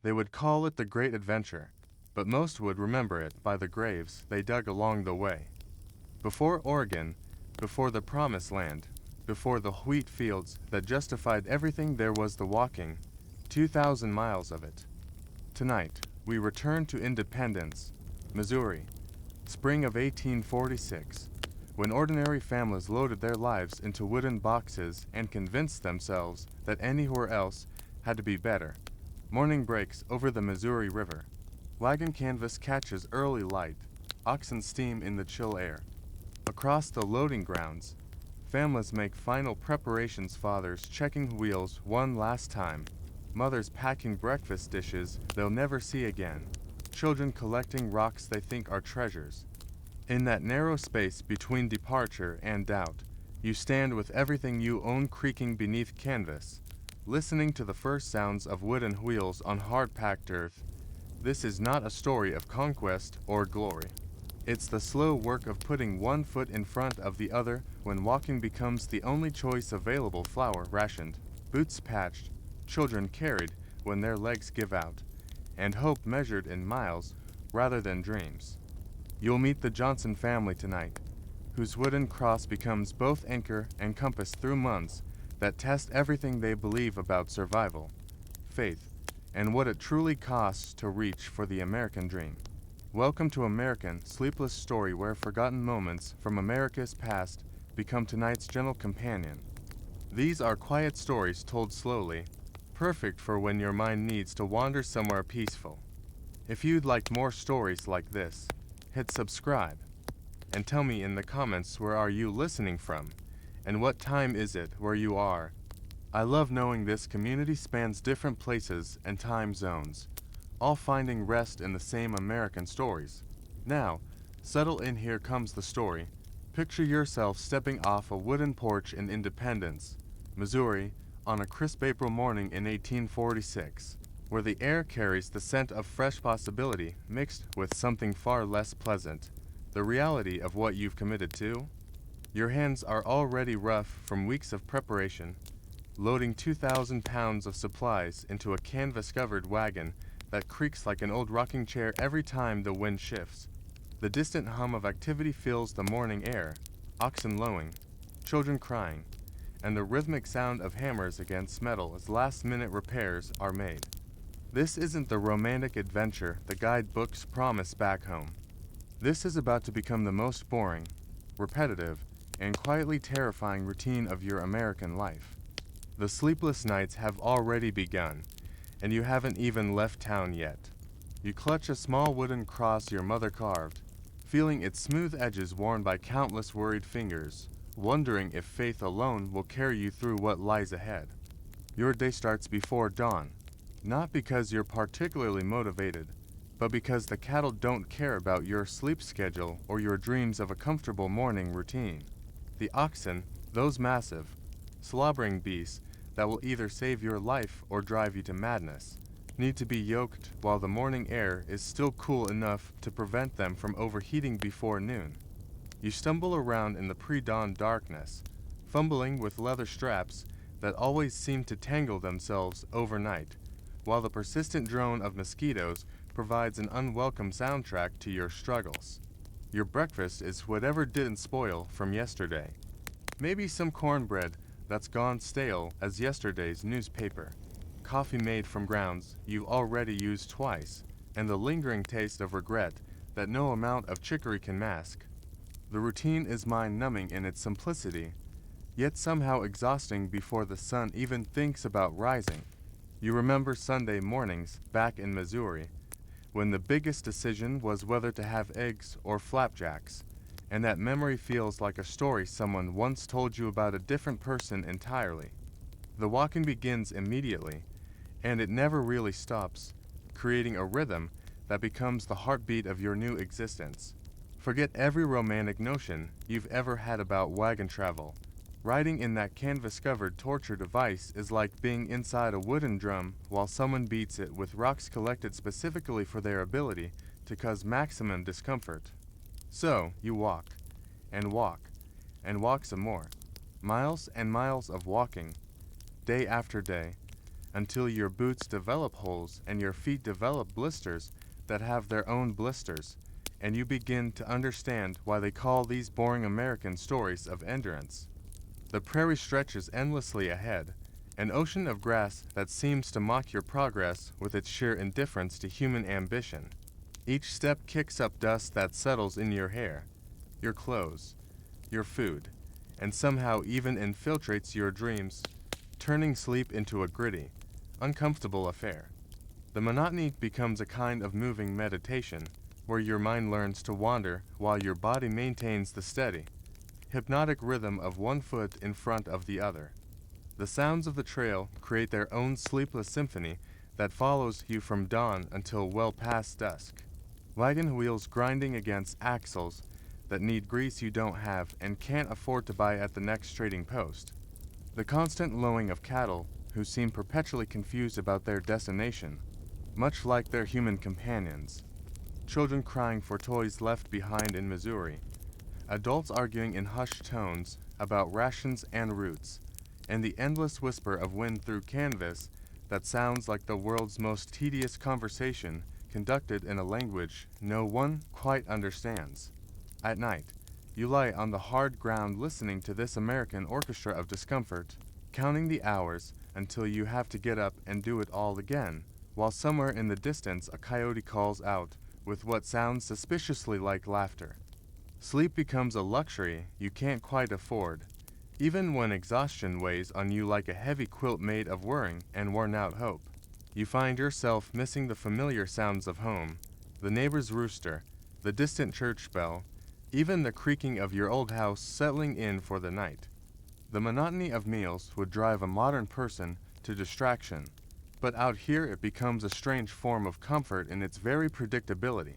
They would call it the Great Adventure, but most would remember it by the graves they dug along the way. Before Oregon, before the Promised Land, before the wheat fields that justified everything, there was the walking, 2,000 miles of it. Tonight, we return to Independence, Missouri, spring of 1846, when ordinary families loaded their lives into wooden boxes and convinced themselves that anywhere else had to be better. Morning breaks over the Missouri River. Wagon canvas catches early light, oxen steam in the chill air. Across the loading grounds, families make final preparations, fathers checking wheels one last time, mothers packing breakfast dishes they'll never see again, children collecting rocks they think are treasures. In that narrow space between departure and doubt, you stand with everything you own creaking beneath canvas, listening to the first sounds of wooden wheels on hard-packed earth. This is not a story of conquest or glory. It's the slow work of putting one foot in front of the other when walking becomes the only choice available, flour rationed, boots patched, children carried when their legs give out, and hope measured in miles rather than dreams. You'll meet the Johnson family tonight, whose wooden cross becomes both anchor and compass through months that test everything they believe about survival, faith, and what it truly costs to reach for the American dream. Welcome to American Sleepless Story, where forgotten moments from America's past become tonight's gentle companion. These are quiet stories told slowly, perfect for when your mind needs to wander somewhere peaceful. If you'd like more stories like this, hit subscribe and tell me in the comments, where are you listening from and what time is it where you are. I love knowing this community spans different places and time zones, all finding rest in the same American stories. Now, settle in, here comes the story. Picture yourself stepping off a wooden porch in Independence, Missouri, on a crisp April morning in 1846, where the air carries the scent of fresh possibility mixed with something far less pleasant, the reality of what you've committed to. Your hands are already rough from weeks of preparation, loading 2,000 pounds of supplies into a canvas-covered wagon that creaks like an old rocking chair every time the wind shifts. The distant hum of activity fills the morning air, oxen lowing, children crying, and the rhythmic sound of hammers against metal as last-minute repairs are made. This isn't the romantic adventure the guidebooks promise back home. This is about to become the most boring, repetitive, and quietly terrifying routine of your American life. The sleepless nights have already begun, and you haven't even left town yet. You clutch a small wooden cross your mother carved, feeling its smooth edges worn by countless worried fingers, wondering if faith alone will carry you through what lies ahead. Your day starts before dawn, not because you're particularly motivated, but because the cattle don't care about your sleep schedule or your dreams of a comfortable morning routine. The oxen, those massive, slobbering beasts that will either save your life or drive you to madness, need to be yoked while the morning air is still cool enough to prevent them from overheating before noon. You stumble around in the pre-dawn darkness, fumbling with leather straps that always seem to tangle themselves overnight, while the persistent drone of mosquitoes provides an unwelcome soundtrack to your struggles. Your breakfast is whatever didn't spoil from yesterday. Maybe some cornbread that's gone stale as yesterday's newspaper, coffee made from grounds you've already used twice, and the lingering taste of regret that no amount of chicory can mask. The routine is mind-numbing in its simplicity, yet somehow exhausting before the sun even thinks about rising. You remember Sunday mornings back in Missouri, when the biggest decision was whether to have eggs or flapjacks, and that memory feels like a story someone once told you about a different person entirely. The walking begins immediately, and it never really stops, creating a rhythm that becomes the heartbeat of your new existence. Forget every romantic notion you've ever had about wagon travel. Riding in that canvas-covered torture device is like being inside a wooden drum while someone beats it with rocks collected specifically for their ability to cause maximum discomfort. So, you walk, and walk, and walk some more. Miles and miles of walking, day after day, until your boots develop holes and your feet develop blisters that have their own blisters, and you begin to understand why they call these boring American stories of endurance. The prairie stretches endlessly ahead, an ocean of grass that seems to mock your progress with its sheer indifference to human ambition. Each step kicks up dust that settles in your hair, your clothes, your food, and somehow even infiltrates your dreams, turning sleep into a gritty, uncomfortable affair. The monotony becomes a kind of moving meditation, where your mind learns to wander while your body maintains the steady, hypnotic rhythm of one foot in front of the other. The sounds of the trail create their own sleepless symphony that follows you from dawn until well past dusk. Wagon wheels grinding against axles that need grease you don't have and can't afford to buy at the next trading post. The constant lowing of cattle who seem perpetually confused about their destination, much like their human companions. Children crying for toys left behind in Missouri. Adults arguing in hushed tones about rations and routes, and the endless whisper of wind through canvas that sounds like the world's most tedious conversation conducted in a language no one quite understands. At night, you lie on the hard ground listening to this American orchestra of discomfort, counting the hours until you have to get up and do it all again, while somewhere in the distance a coyote calls out with what sounds suspiciously like laughter. Sleep becomes a luxury you can't quite afford, even when exhaustion weighs on you like a heavy quilt made of worrying and worn-out hope. You find yourself missing the familiar sounds of home, the neighbor's rooster, the distant church bell, even the creaking of your old house settling in for the night. The monotony of meals would drive a modern person to distraction, but out here it becomes a strange form of comfort in its very predictability.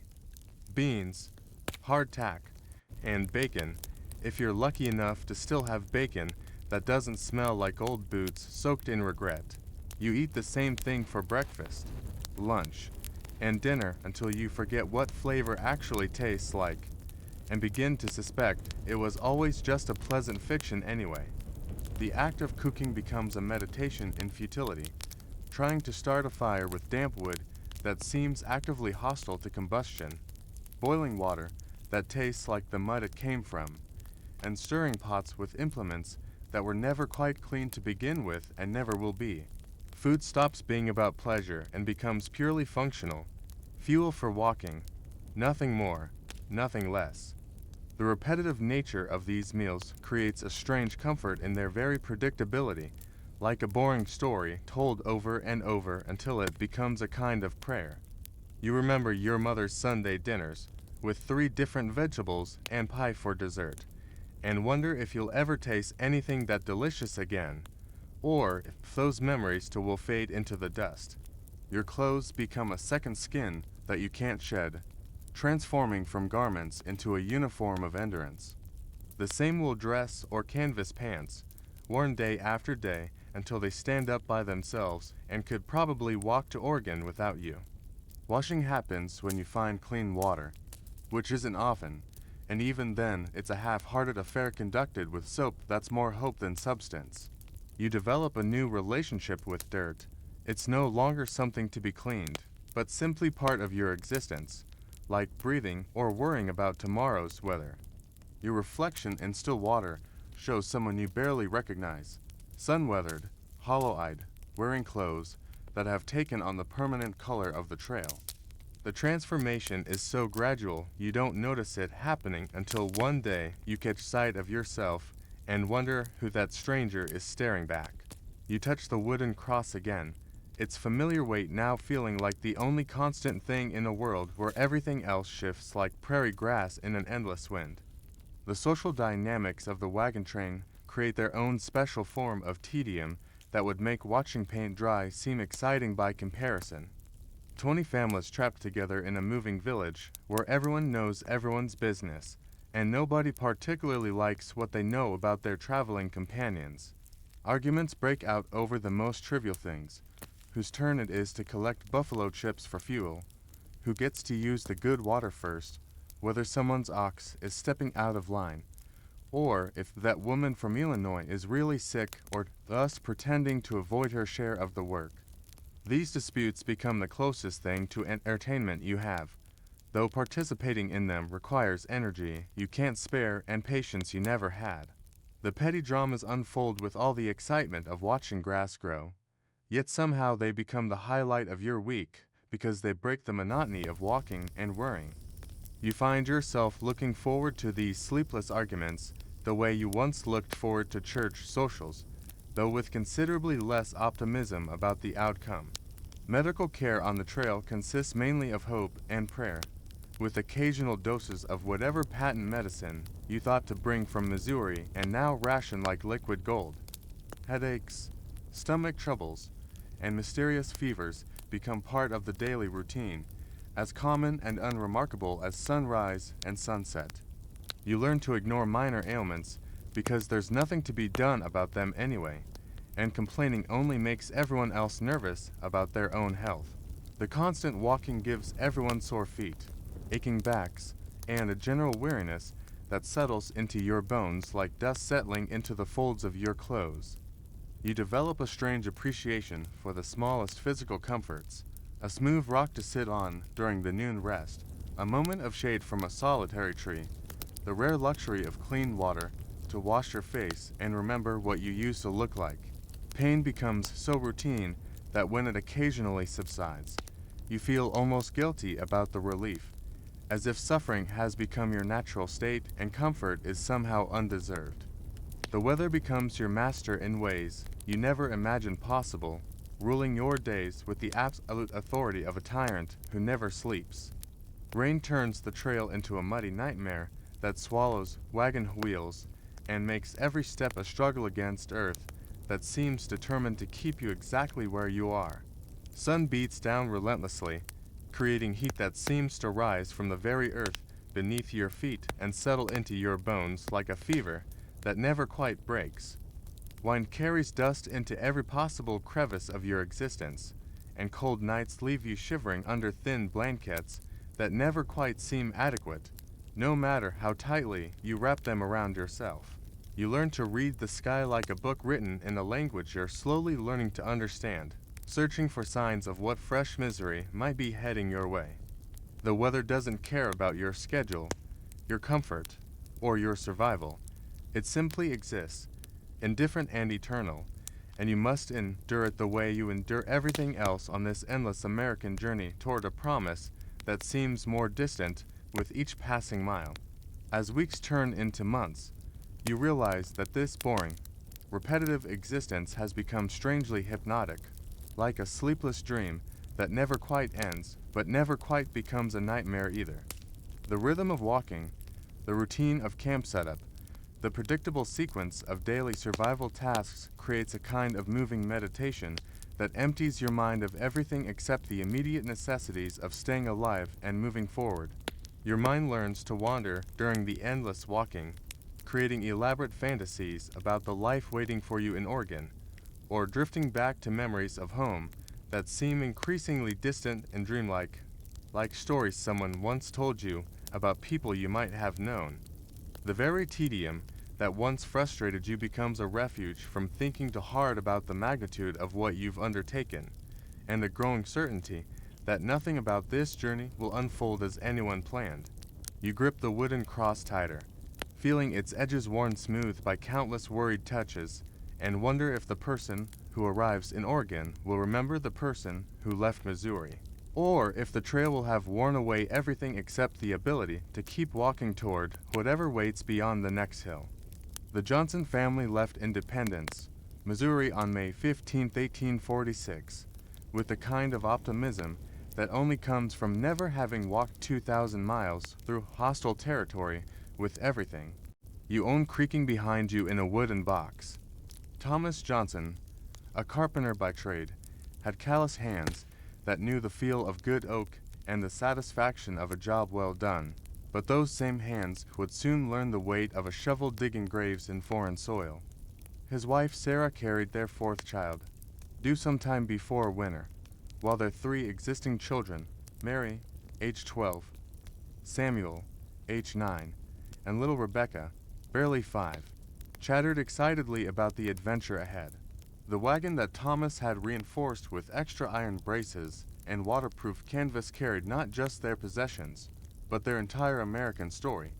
Beans, hardtack, and bacon, if you're lucky enough to still have bacon that doesn't smell like old boots soaked in regret. You eat the same thing for breakfast, lunch, and dinner until you forget what flavor actually tastes like, and begin to suspect it was always just a pleasant fiction anyway. The act of cooking becomes a meditation in futility, trying to start a fire with damp wood that seems actively hostile to combustion, boiling water that tastes like the mud it came from, and stirring pots with implements that were never quite clean to begin with and never will be. Food stops being about pleasure and becomes purely functional, fuel for walking, nothing more, nothing less. The repetitive nature of these meals creates a strange comfort in their very predictability, like a boring story told over and over until it becomes a kind of prayer. You remember your mother's Sunday dinners, with 3 different vegetables and pie for dessert, and wonder if you'll ever taste anything that delicious again, or if those memories too will fade into the dust. Your clothes become a second skin that you can't shed, transforming from garments into a uniform of endurance. The same will dress or canvas pants, worn day after day until they stand up by themselves and could probably walk to Oregon without you. Washing happens when you find clean water, which isn't often, and even then it's a half-hearted affair conducted with soap that's more hope than substance. You develop a new relationship with dirt. It's no longer something to be cleaned, but simply part of your existence, like breathing or worrying about tomorrow's weather. Your reflection in still water shows someone you barely recognize, sun-weathered, hollow-eyed, wearing clothes that have taken on the permanent color of the trail. The transformation is so gradual you don't notice it happening until one day you catch sight of yourself and wonder who that stranger is staring back. You touch the wooden cross again, its familiar weight now feeling like the only constant thing in a world where everything else shifts like prairie grass in an endless wind. The social dynamics of the wagon train create their own special form of tedium that would make watching paint dry seem exciting by comparison. 20 families trapped together in a moving village where everyone knows everyone's business, and nobody particularly likes what they know about their traveling companions. Arguments break out over the most trivial things, whose turn it is to collect buffalo chips for fuel, who gets to use the good water first, whether someone's ox is stepping out of line, or if that woman from Illinois is really sick or thus pretending to avoid her share of the work. These disputes become the closest thing to entertainment you have, though participating in them requires energy you can't spare and patience you never had. The petty dramas unfold with all the excitement of watching grass grow, yet somehow they become the highlight of your week because they break the monotony of walking and worrying. You find yourself looking forward to these sleepless arguments the way you once looked forward to church socials, though with considerably less optimism about the outcome. Medical care on the trail consists mainly of hope and prayer, with occasional doses of whatever patent medicine you thought to bring from Missouri and now ration like liquid gold. Headaches, stomach troubles, and mysterious fevers become part of the daily routine, as common and unremarkable as sunrise and sunset. You learn to ignore minor ailments because there's nothing to be done about them anyway, and complaining only makes everyone else nervous about their own health. The constant walking gives everyone sore feet, aching backs, and a general weariness that settles into your bones like dust settling into the folds of your clothes. You develop a strange appreciation for the smallest physical comforts, a smooth rock to sit on during the noon rest, a moment of shade from a solitary tree, the rare luxury of clean water to wash your face and remember what you used to look like. Pain becomes so routine that when it occasionally subsides, you feel almost guilty about the relief, as if suffering has become your natural state and comfort is somehow undeserved. The weather becomes your master in ways you never imagined possible, ruling your days with the absolute authority of a tyrant who never sleeps. Rain turns the trail into a muddy nightmare that swallows wagon wheels and makes every step a struggle against earth that seems determined to keep you exactly where you are. Sun beats down relentlessly, creating heat that seems to rise from the very earth beneath your feet and settle into your bones like a fever that never quite breaks. Wind carries dust into every possible crevice of your existence, and cold nights leave you shivering under thin blankets that never quite seem adequate, no matter how tightly you wrap them around yourself. You learn to read the sky like a book written in a language you're slowly learning to understand, searching for signs of what fresh misery might be heading your way. The weather doesn't care about your schedule, your comfort, or your survival. It simply exists, indifferent and eternal, and you must endure it the way you endure everything else on this endless American journey toward a promise that seems more distant with each passing mile. As weeks turn into months, you realize that this boring, repetitive existence has become strangely hypnotic, like a sleepless dream that never quite ends, but never quite becomes a nightmare either. The rhythm of walking, the routine of camp setup, the predictable sequence of daily survival tasks creates a kind of moving meditation that empties your mind of everything except the immediate necessities of staying alive and moving forward. Your mind learns to wander during the endless walking, creating elaborate fantasies about the life waiting for you in Oregon, or drifting back to memories of home that seem increasingly distant and dreamlike, like stories someone once told you about people you might have known. The very tedium that once frustrated you becomes a refuge from thinking too hard about the magnitude of what you've undertaken, and the growing certainty that nothing about this journey will unfold as anyone planned. You grip the wooden cross tighter, feeling its edges worn smooth by countless worried touches, and wonder if the person who arrives in Oregon will remember the person who left Missouri, or if the trail will have worn away everything except the ability to keep walking toward whatever waits beyond the next hill. The Johnson family left Independence, Missouri on May 15, 1846, with the kind of optimism that only comes from never having walked 2,000 miles through hostile territory with everything you own creaking behind you in a wooden box. Thomas Johnson, a carpenter by trade, had callous hands that knew the feel of good oak and the satisfaction of a job well done, but those same hands would soon learn the weight of a shovel digging graves in foreign soil. His wife Sarah carried their fourth child, due sometime before winter, while their three existing children, Mary, age 12, Samuel, age 9, and little Rebecca, barely 5, chattered excitedly about the adventure ahead. The wagon that Thomas had reinforced with extra iron braces and waterproof canvas carried not just their possessions, but their entire American story,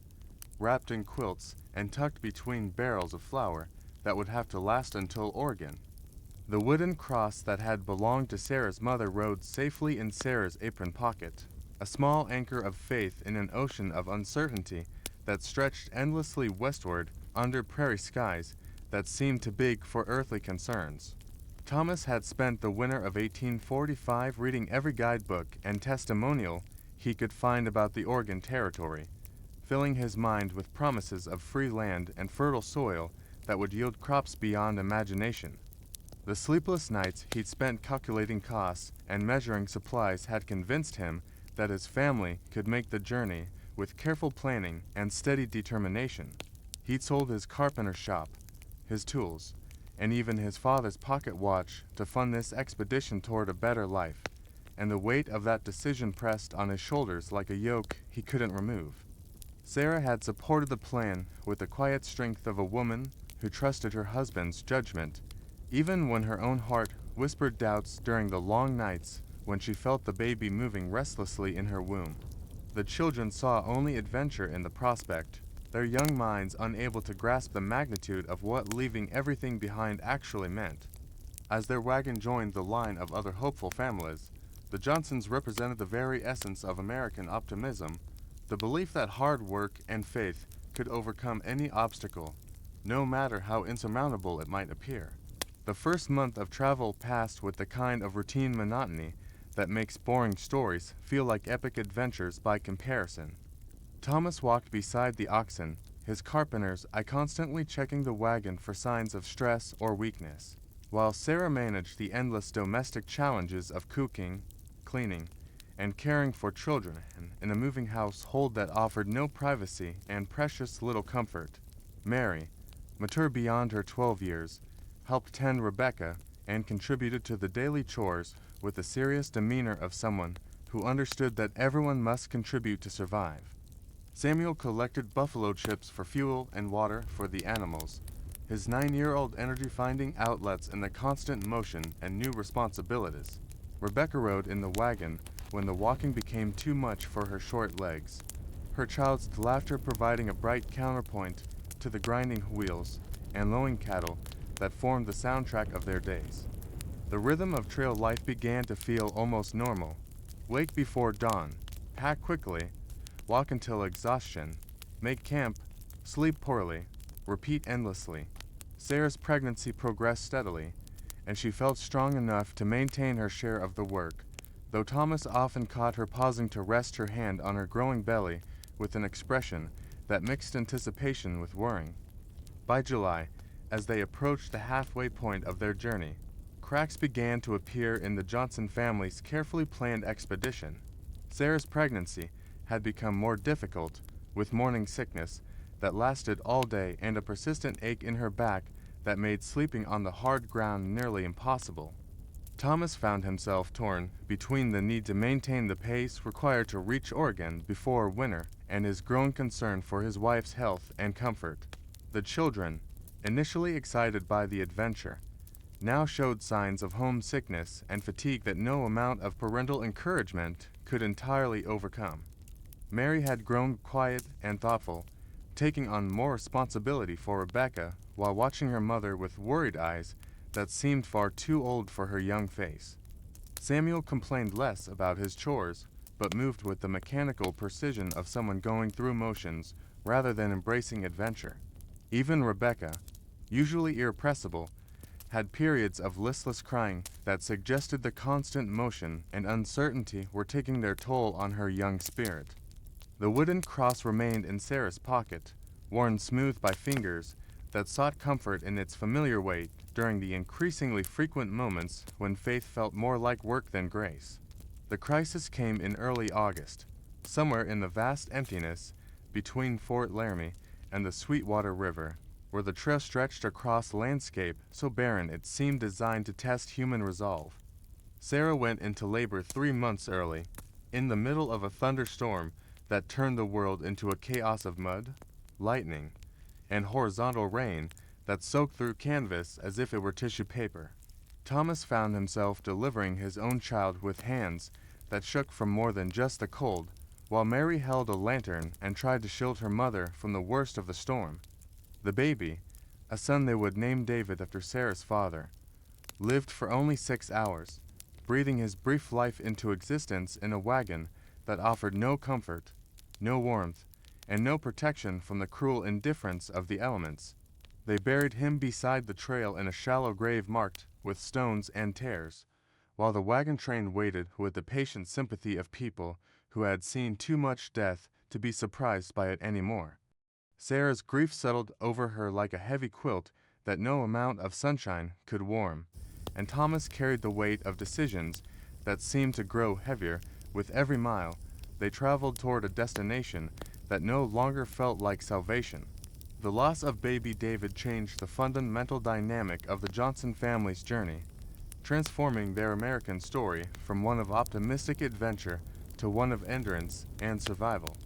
wrapped in quilts and tucked between barrels of flour that would have to last until Oregon. The wooden cross that had belonged to Sarah's mother rode safely in Sarah's apron pocket, a small anchor of faith in an ocean of uncertainty that stretched endlessly westward under prairie skies that seemed too big for earthly concerns. Thomas had spent the winter of 1845 reading every guidebook and testimonial he could find about the Oregon Territory, filling his mind with promises of free land and fertile soil that would yield crops beyond imagination. The sleepless nights he'd spent calculating costs and measuring supplies had convinced him that his family could make the journey with careful planning and steady determination. He'd sold his carpenter shop, his tools, and even his father's pocket watch to fund this expedition toward a better life, and the weight of that decision pressed on his shoulders like a yoke he couldn't remove. Sarah had supported the plan with the quiet strength of a woman who trusted her husband's judgment, even when her own heart whispered doubts during the long nights when she felt the baby moving restlessly in her womb. The children saw only adventure in the prospect, their young minds unable to grasp the magnitude of what leaving everything behind actually meant. As their wagon joined the line of other hopeful families, the Johnsons represented the very essence of American optimism, the belief that hard work and faith could overcome any obstacle, no matter how insurmountable it might appear. The first month of travel passed with the kind of routine monotony that makes boring stories feel like epic adventures by comparison. Thomas walked beside the oxen, his carpenter's eye constantly checking the wagon for signs of stress or weakness, while Sarah managed the endless domestic challenges of cooking, cleaning, and caring for children in a moving household that offered no privacy and precious little comfort. Mary, mature beyond her 12 years, helped tend Rebecca and contributed to the daily chores with the serious demeanor of someone who understood that everyone must contribute to survive. Samuel collected buffalo chips for fuel and water for the animals, his 9-year-old energy finding outlets in the constant motion and new responsibilities. Rebecca rode in the wagon when the walking became too much for her short legs, her child's laughter providing a bright counterpoint to the grinding wheels and lowing cattle that formed the soundtrack of their days. The rhythm of trail life began to feel almost normal. Wake before dawn, pack quickly, walk until exhaustion, make camp, sleep poorly, repeat endlessly. Sarah's pregnancy progressed steadily, and she felt strong enough to maintain her share of the work, though Thomas often caught her pausing to rest her hand on her growing belly with an expression that mixed anticipation with worrying. By July, as they approached the halfway point of their journey, cracks began to appear in the Johnson family's carefully planned expedition. Sarah's pregnancy had become more difficult, with morning sickness that lasted all day and a persistent ache in her back that made sleeping on the hard ground nearly impossible. Thomas found himself torn between the need to maintain the pace required to reach Oregon before winter and his growing concern for his wife's health and comfort. The children, initially excited by the adventure, now showed signs of homesickness and fatigue that no amount of parental encouragement could entirely overcome. Mary had grown quiet and thoughtful, taking on more responsibility for Rebecca while watching her mother with worried eyes that seemed far too old for her young face. Samuel complained less about his chores, but moved with the mechanical precision of someone going through motions rather than embracing adventure. Even Rebecca, usually irrepressible, had periods of listless crying that suggested the constant motion and uncertainty were taking their toll on her young spirit. The wooden cross remained in Sarah's pocket, worn smooth by fingers that sought comfort in its familiar weight during the increasingly frequent moments when faith felt more like work than grace. The crisis came in early August, somewhere in the vast emptiness between Fort Laramie and the Sweetwater River, where the trail stretched across landscape so barren it seemed designed to test human resolve. Sarah went into labor 3 months early, in the middle of a thunderstorm that turned the world into a chaos of mud, lightning, and horizontal rain that soaked through canvas as if it were tissue paper. Thomas found himself delivering his own child with hands that shook from more than just the cold, while Mary held a lantern and tried to shield her mother from the worst of the storm. The baby, a son they would name David after Sarah's father, lived for only 6 hours, breathing his brief life into existence in a wagon that offered no comfort, no warmth, and no protection from the cruel indifference of the elements. They buried him beside the trail in a shallow grave marked with stones and tears, while the wagon train waited with the patient sympathy of people who had seen too much death to be surprised by it anymore. Sarah's grief settled over her like a heavy quilt that no amount of sunshine could warm, and Thomas carried the weight of decisions that seemed to grow heavier with every mile they traveled toward a destination that no longer felt like salvation. The loss of baby David changed the fundamental dynamic of the Johnson family's journey, transforming their American story from one of optimistic adventure to one of endurance and survival.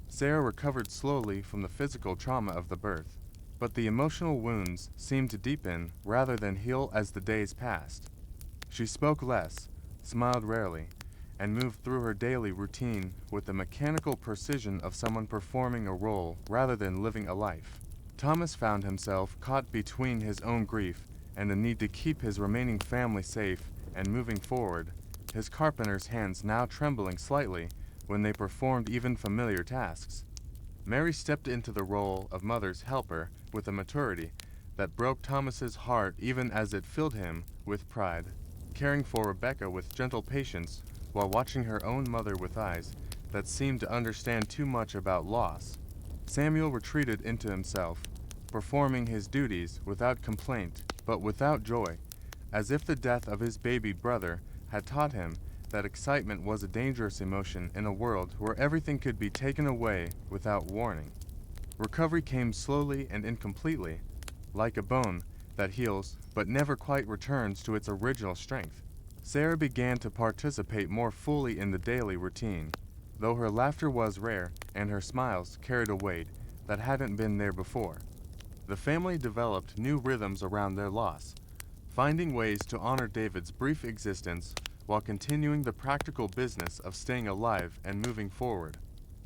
Sarah recovered slowly from the physical trauma of the birth, but the emotional wounds seemed to deepen rather than heal as the days passed. She spoke less, smiled rarely, and moved through her daily routine with the mechanical precision of someone performing a role rather than living a life. Thomas found himself caught between his own grief and the need to keep his remaining family safe and moving forward, his carpenter's hands now trembling slightly when they performed even familiar tasks. Mary stepped into the role of mother's helper with a maturity that broke Thomas's heart even as it filled him with pride, caring for Rebecca with gentle patience while watching her own mother with eyes that seemed to understand too much about loss. Samuel retreated into himself, performing his duties without complaint but without joy, as if the death of his baby brother had taught him that excitement was a dangerous emotion in a world where everything could be taken away without warning. Recovery came slowly and incompletely, like a bone that heals but never quite returns to its original strength. Sarah began to participate more fully in the daily routine, though her laughter was rare and her smiles carried a weight that hadn't been there before. The family developed new rhythms around their loss, finding ways to honor David's brief existence while continuing the practical business of staying alive and moving forward.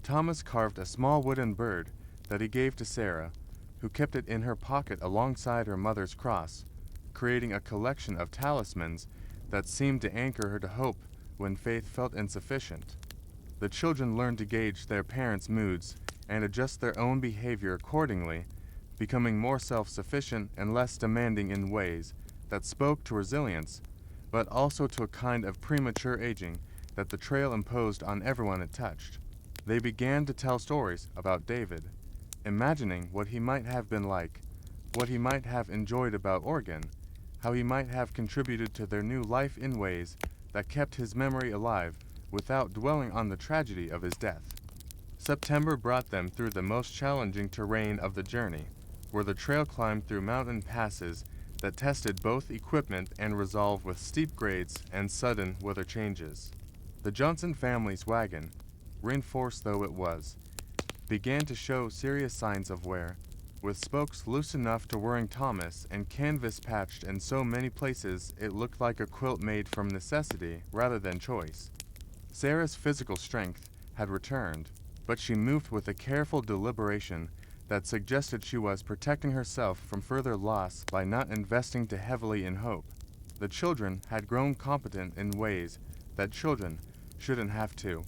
Thomas carved a small wooden bird that he gave to Sarah, who kept it in her pocket alongside her mother's cross, creating a collection of talismans that seemed to anchor her to hope when faith felt insufficient. The children learned to gauge their parents' moods and adjust their own behavior accordingly, becoming more self-sufficient and less demanding in ways that spoke to resilience, but also to a kind of premature aging that the trail imposed on everyone it touched. They began to tell stories about David, imagining what he might have been like, what he might have enjoyed about Oregon, how he might have contributed to their new life in ways that kept his memory alive without dwelling on the tragedy of his death. September brought them through the most challenging terrain of the journey, where the trail climbed through mountain passes that tested both equipment and resolve with steep grades and sudden weather changes. The Johnson family's wagon, reinforced though it was, began to show serious signs of wear, with spokes loose enough to worrying Thomas and canvas patched in so many places it looked like a quilt made from necessity rather than choice. Sarah's physical strength had returned, but she moved with a careful deliberation that suggested she was protecting herself from further loss by not investing too heavily in hope. The children had grown competent in ways that children shouldn't have to,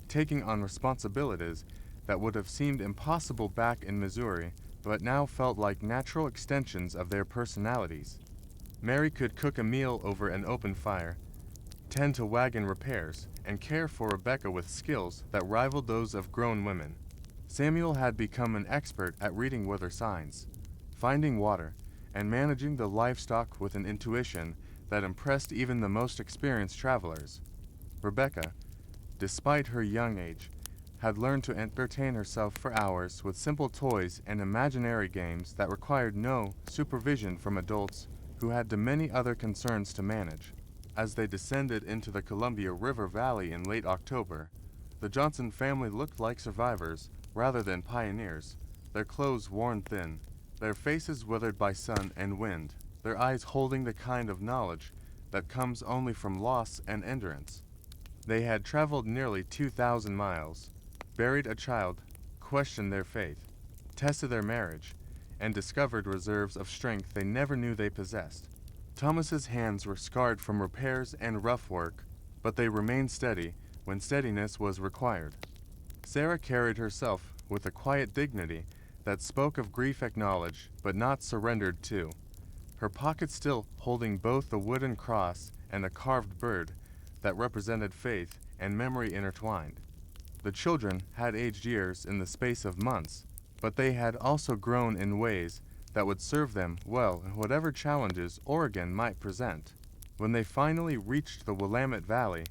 taking on responsibilities that would have seemed impossible back in Missouri, but now felt like natural extensions of their personalities. Mary could cook a meal over an open fire, tend to wagon repairs, and care for Rebecca with skills that rivaled those of grown women. Samuel had become an expert at reading weather signs, finding water, and managing the livestock with an intuition that impressed even the most experienced travelers. Rebecca, despite her young age, had learned to entertain herself for hours with simple toys and imaginary games that required no supervision from adults who had many other concerns to manage. As they descended into the Columbia River Valley in late October, the Johnson family looked like survivors rather than pioneers, their clothes worn thin, their faces withered by sun and wind. their eyes holding the kind of knowledge that comes only from loss and endurance. They had traveled nearly 2,000 miles, buried a child, questioned their faith, tested their marriage, and discovered reserves of strength they never knew they possessed. Thomas's hands were scarred from repairs and rough work, but they remained steady when steadiness was required. Sarah carried herself with a quiet dignity that spoke of grief acknowledged but not surrendered to, her pocket still holding both the wooden cross and a carved bird that represented faith and memory intertwined. The children had aged years in the space of months, but they had also grown in ways that would serve them well in whatever challenges Oregon might present. When they finally reached the Willamette Valley,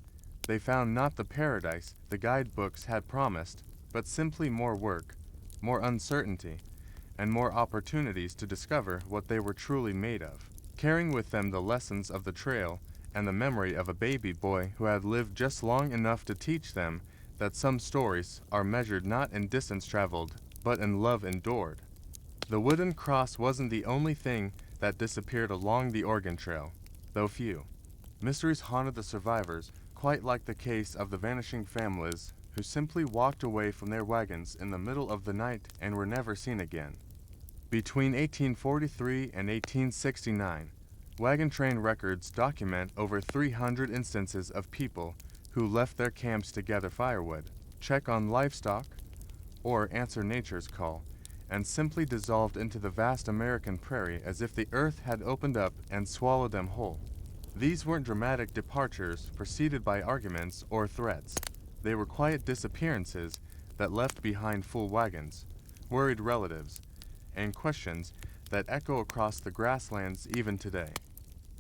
they found not the paradise the guidebooks had promised, but simply more work, more uncertainty, and more opportunities to discover what they were truly made of, carrying with them the lessons of the trail and the memory of a baby boy who had lived just long enough to teach them that some stories are measured not in distance traveled, but in love endured. The wooden cross wasn't the only thing that disappeared along the Oregon Trail, though few. Mysteries haunted the survivors, quite like the case of the vanishing families who simply walked away from their wagons in the middle of the night and were never seen again. Between 1843 and 1869, wagon train records document over 300 instances of people who left their camps to gather firewood, check on livestock, or answer nature's call, and simply dissolved into the vast American prairie as if the earth had opened up and swallowed them whole. These weren't dramatic departures preceded by arguments or threats. They were quiet disappearances that left behind full wagons, worried relatives, and questions that echo across the grasslands even today.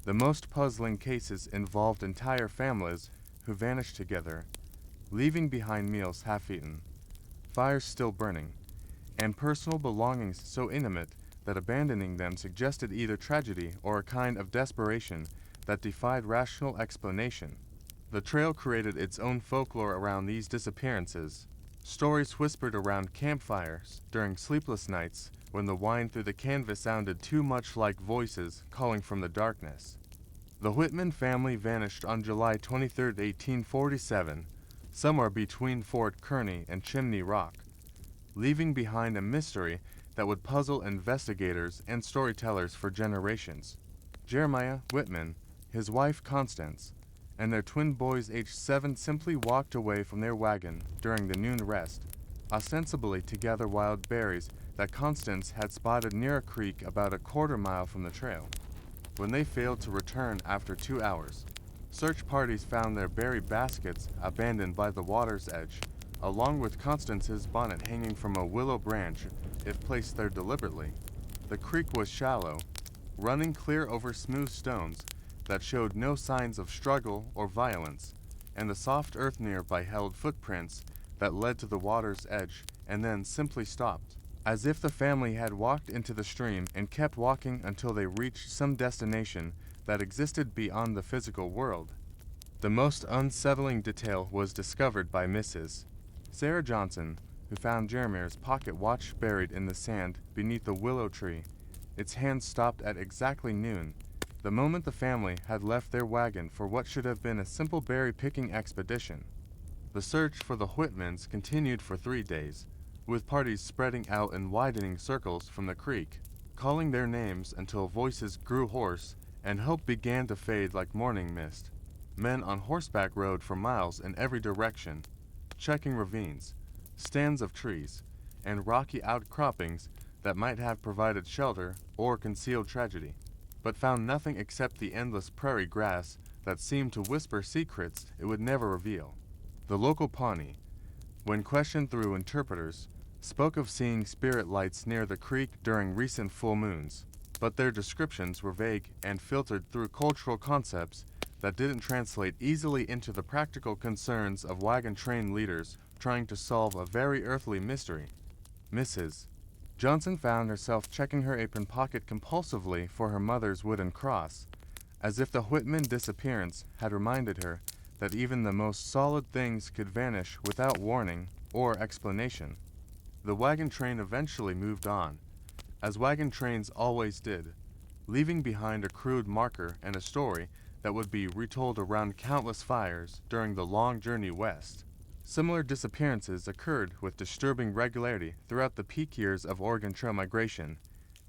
The most puzzling cases involved entire families who vanished together, leaving behind meals half-eaten, fires still burning, and personal belongings so intimate that abandoning them suggested either tragedy or a kind of desperation that defied rational explanation. The trail created its own folklore around these disappearances, stories whispered around campfires during sleepless nights when the whine through the canvas sounded too much like voices calling from the darkness. The Whitman family vanished on July 23, 1847, somewhere between Fort Kearny and Chimney Rock, leaving behind a mystery that would puzzle investigators and storytellers for generations. Jeremiah Whitman, his wife Constance, and their twin boys aged 7 simply walked away from their wagon during the noon rest, ostensibly to gather wild berries that Constance had spotted near a creek about a quarter-mile from the trail. When they failed to return after 2 hours, search parties found their berry baskets abandoned by the water's edge, along with Constance's bonnet hanging from a willow branch if placed there deliberately. The creek was shallow, running clear over smooth stones that showed no signs of struggle or violence, and the soft earth nearby held footprints that led to the water's edge and then simply stopped, as if the family had walked into the stream and kept walking until they reached some destination that existed beyond the physical world. The most unsettling detail was discovered by Mrs. Sarah Johnson, who found Jeremiah's pocket watch buried in the sand beneath the willow tree. Its hands stopped at exactly noon, the moment the family had left their wagon for what should have been a simple berry-picking expedition. The search for the Whitmans continued for 3 days, with parties spreading out in widening circles from the creek, calling their names until voices grew hoarse and hope began to fade like morning mist. Men on horseback rode for miles in every direction, checking ravines, stands of trees, and rocky outcroppings that might have provided shelter or concealed tragedy, but found nothing except the endless prairie grass that seemed to whisper secrets it would never reveal. The local Pawnee, when questioned through interpreters, spoke of seeing spirit lights near the creek during recent full moons, but their descriptions were vague and filtered through cultural concepts that didn't translate easily into the practical concerns of wagon train leaders trying to solve a very earthly mystery. Mrs. Johnson found herself checking her apron pocket compulsively for her mother's wooden cross, as if the Whitman disappearance had reminded her that even the most solid things could vanish without warning or explanation. The wagon train eventually moved on, as wagon trains always did, leaving behind a crude marker and a story that would be retold around countless fires during the long journey west. Similar disappearances occurred with disturbing regularity throughout the peak years of Oregon Trail migration,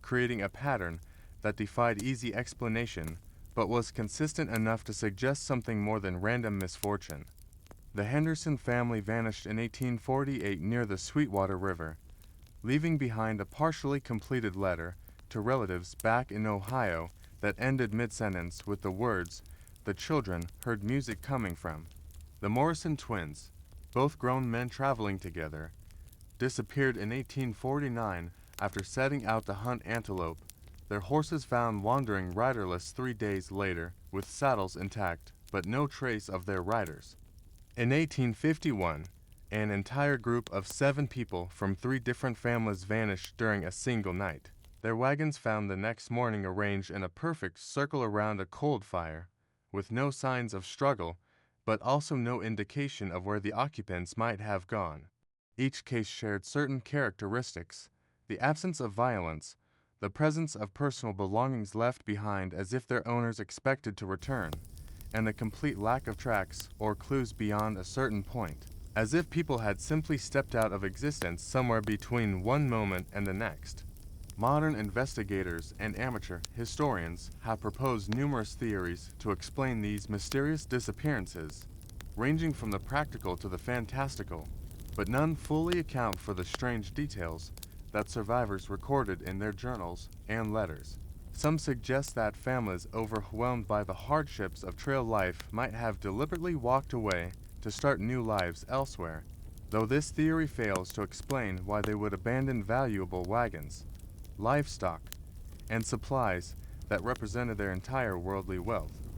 creating a pattern that defied easy explanation but was consistent enough to suggest something more than random misfortune. The Henderson family vanished in 1848 near the Sweetwater River, leaving behind a partially completed letter to relatives back in Ohio that ended mid-sentence with the words, "The children heard music coming from." The Morrison twins, both grown men traveling together, disappeared in 1849 after setting out to hunt antelope, their horses found wandering riderless 3 days later with saddles intact but no trace of their riders. In 1851, an entire group of 7 people from 3 different families vanished during a single night. Their wagons found the next morning arranged in a perfect circle around a cold fire, with no signs of struggle, but also no indication of where the occupants might have gone. Each case shared certain characteristics: the absence of violence, the presence of personal belongings left behind as if their owners expected to return, and the complete lack of tracks or clues beyond a certain point, as if people had simply stepped out of existence somewhere between one moment and the next. Modern investigators and amateur historians have proposed numerous theories to explain these mysterious disappearances, ranging from the practical to the fantastical, but none fully account for the strange details that survivors recorded in their journals and letters. Some suggest that families overwhelmed by the hardships of trail life might have deliberately walked away to start new lives elsewhere, though this theory fails to explain why they would abandon valuable wagons, livestock, and supplies that represented their entire worldly wealth.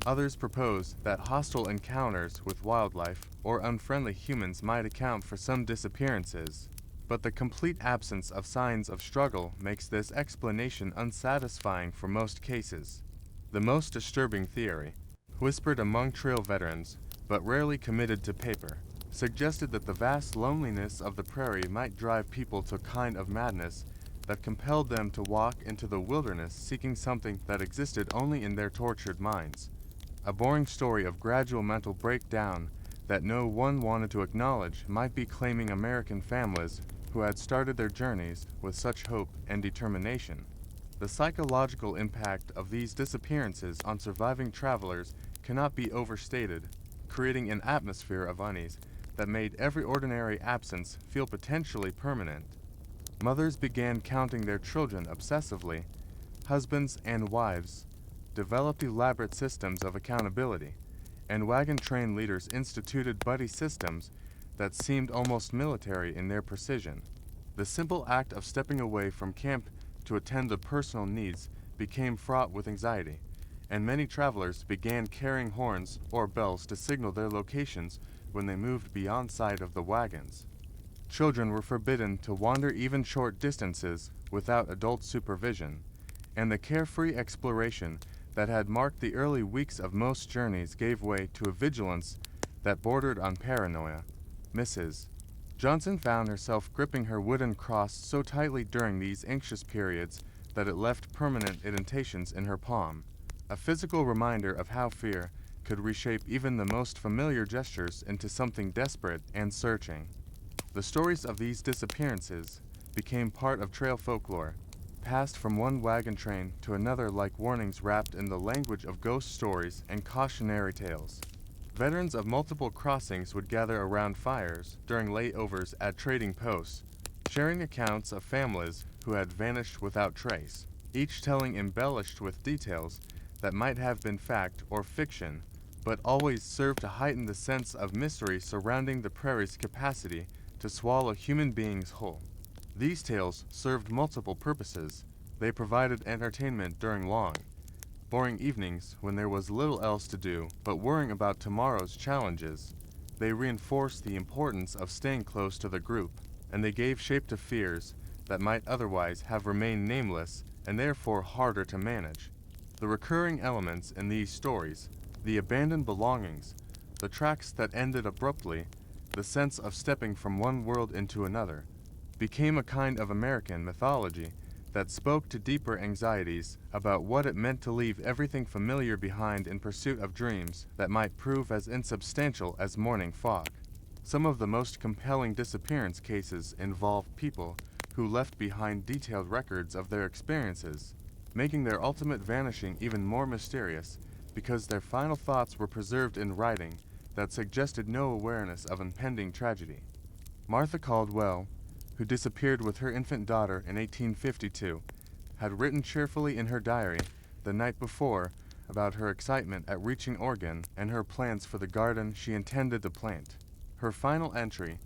Others propose that hostile encounters with wildlife or unfriendly humans might account for some disappearances, but the complete absence of signs of struggle makes this explanation unsatisfying for most cases. The most disturbing theory, whispered among trail veterans but rarely committed to paper, suggested that the vast loneliness of the prairie might drive people to a kind of madness that compelled them to walk into the wilderness seeking something that existed only in their tortured minds. A boring story of gradual mental breakdown that no one wanted to acknowledge might be claiming American families who had started their journeys with such hope and determination. The psychological impact of these disappearances on surviving travelers cannot be overstated, creating an atmosphere of unease that made every ordinary absence feel potentially permanent. Mothers began counting their children obsessively. Husbands and wives developed elaborate systems of accountability, and wagon train leaders instituted buddy systems that seemed almost military in their precision. The simple act of stepping away from camp to attend to personal needs became fraught with anxiety, and many travelers began carrying horns or bells to signal their locations when they moved beyond sight of the wagons. Children were forbidden to wander even short distances without adult supervision, and the carefree exploration that had marked the early weeks of most journeys gave way to a vigilance that bordered on paranoia. Mrs. Johnson found herself gripping her wooden cross so tightly during these anxious periods that it left permanent indentations in her palm, a physical reminder of how fear could reshape even the most familiar gestures into something desperate and searching. The stories of these disappearances became part of trail folklore, passed from one wagon train to another like warnings wrapped in the language of ghost stories and cautionary tales. Veterans of multiple crossings would gather around fires during layovers at trading posts, sharing accounts of families who had vanished without trace, each telling embellished with details that might have been fact or fiction, but always served to heighten the sense of mystery surrounding the prairie's capacity to swallow human beings whole. These tales served multiple purposes. They provided entertainment during long, boring evenings when there was little else to do but worrying about tomorrow's challenges. They reinforced the importance of staying close to the group, and they gave shape to fears that might otherwise have remained nameless and therefore harder to manage. The recurring elements in these stories, the abandoned belongings, the tracks that ended abruptly, the sense of stepping from one world into another, became a kind of American mythology that spoke to deeper anxieties about what it meant to leave everything familiar behind in pursuit of dreams that might prove as insubstantial as morning fog. Some of the most compelling disappearance cases involve people who left behind detailed records of their experiences, making their ultimate vanishing even more mysterious because their final thoughts were preserved in writing that suggested no awareness of impending tragedy. Martha Caldwell, who disappeared with her infant daughter in 1852, had written cheerfully in her diary the night before about her excitement at reaching Oregon and her plans for the garden she intended to plant. Her final entry,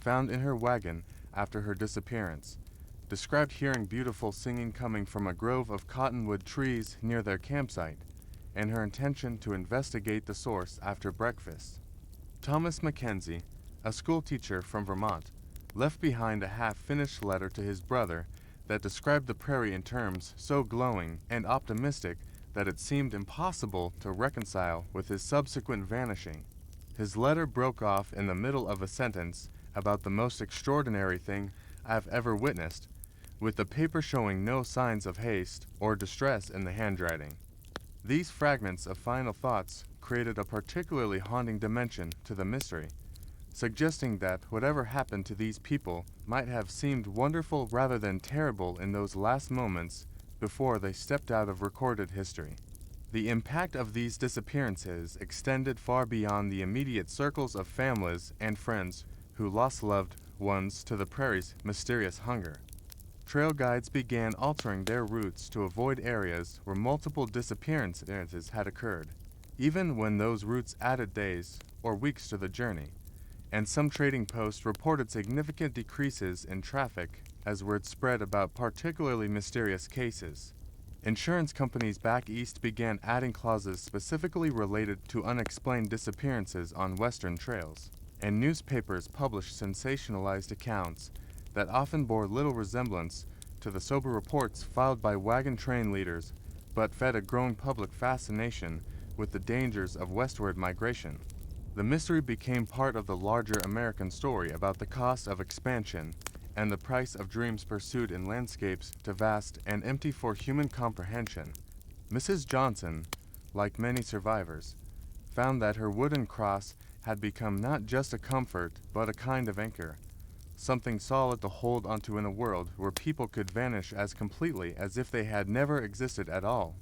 found in her wagon after her disappearance, described hearing beautiful singing coming from a grove of cottonwood trees near their campsite, and her intention to investigate the source after breakfast. Thomas Mackenzie, a schoolteacher from Vermont, left behind a half-finished letter to his brother that described the prairie in terms so glowing and optimistic that it seemed impossible to reconcile with his subsequent vanishing. His letter broke off in the middle of a sentence about the most extraordinary thing I've ever witnessed, with the paper showing no signs of haste or distress in the handwriting. These fragments of final thoughts created a particularly haunting dimension to the mystery, suggesting that whatever happened to these people might have seemed wonderful rather than terrible in those last moments before they stepped out of recorded history. The impact of these disappearances extended far beyond the immediate circles of families and friends who lost loved ones to the prairie's mysterious hunger. Trail guides began altering their routes to avoid areas where multiple disappearances had occurred, even when those routes added days or weeks to the journey, and some trading posts reported significant decreases in traffic as word spread about particularly mysterious cases. Insurance companies back east began adding clauses specifically related to unexplained disappearances on western trails, and newspapers published sensationalized accounts that often bore little resemblance to the sober reports filed by wagon train leaders, but fed a growing public fascination with the dangers of westward migration. The mystery became part of the larger American story about the cost of expansion and the price of dreams pursued in landscapes too vast and empty for human comprehension. Mrs. Johnson, like many survivors, found that her wooden cross had become not just a comfort but a kind of anchor, something solid to hold onto in a world where people could vanish as completely as if they had never existed at all.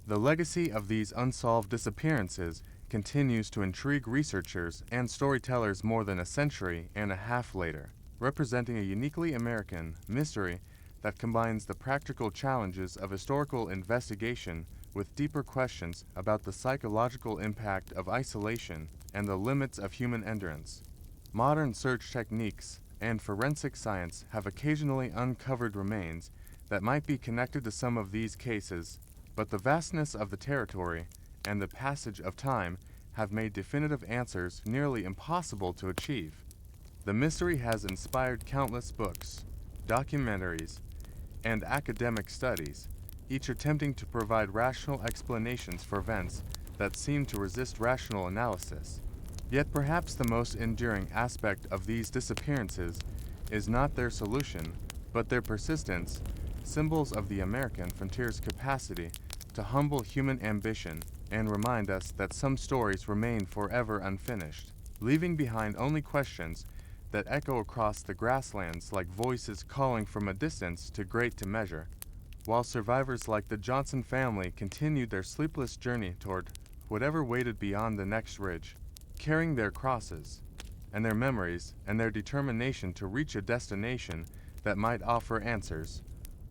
The legacy of these unsolved disappearances continues to intrigue researchers and storytellers more than a century and a half later, representing a uniquely American mystery that combines the practical challenges of historical investigation with deeper questions about the psychological impact of isolation and the limits of human endurance. Modern search techniques and forensic science have occasionally uncovered remains that might be connected to some of these cases, but the vastness of the territory and the passage of time have made definitive answers nearly impossible to achieve. The mystery has inspired countless books, documentaries, and academic studies, each attempting to provide rational explanations for events that seem to resist rational analysis. Yet perhaps the most enduring aspect of these disappearances is not their solution, but their persistence, symbols of the American frontier's capacity to humble human ambition and remind us that some stories remain forever unfinished, leaving behind only questions that echo across the grasslands like voices calling from a distance too great to measure, while survivors like the Johnson family continued their sleepless journey toward whatever waited beyond the next ridge, carrying their crosses, and their memories, and their determination to reach a destination that might offer answers,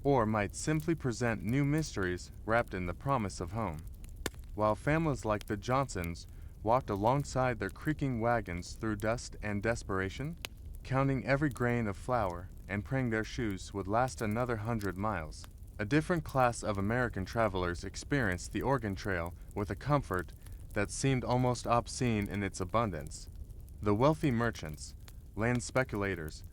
or might simply present new mysteries wrapped in the promise of home. While families like the Johnsons walked alongside their creaking wagons through dust and desperation, counting every grain of flour and praying their shoes would last another 100 miles, a different class of American travelers experienced the Oregon Trail with a comfort that seemed almost obscene in its abundance. The wealthy merchants, land speculators,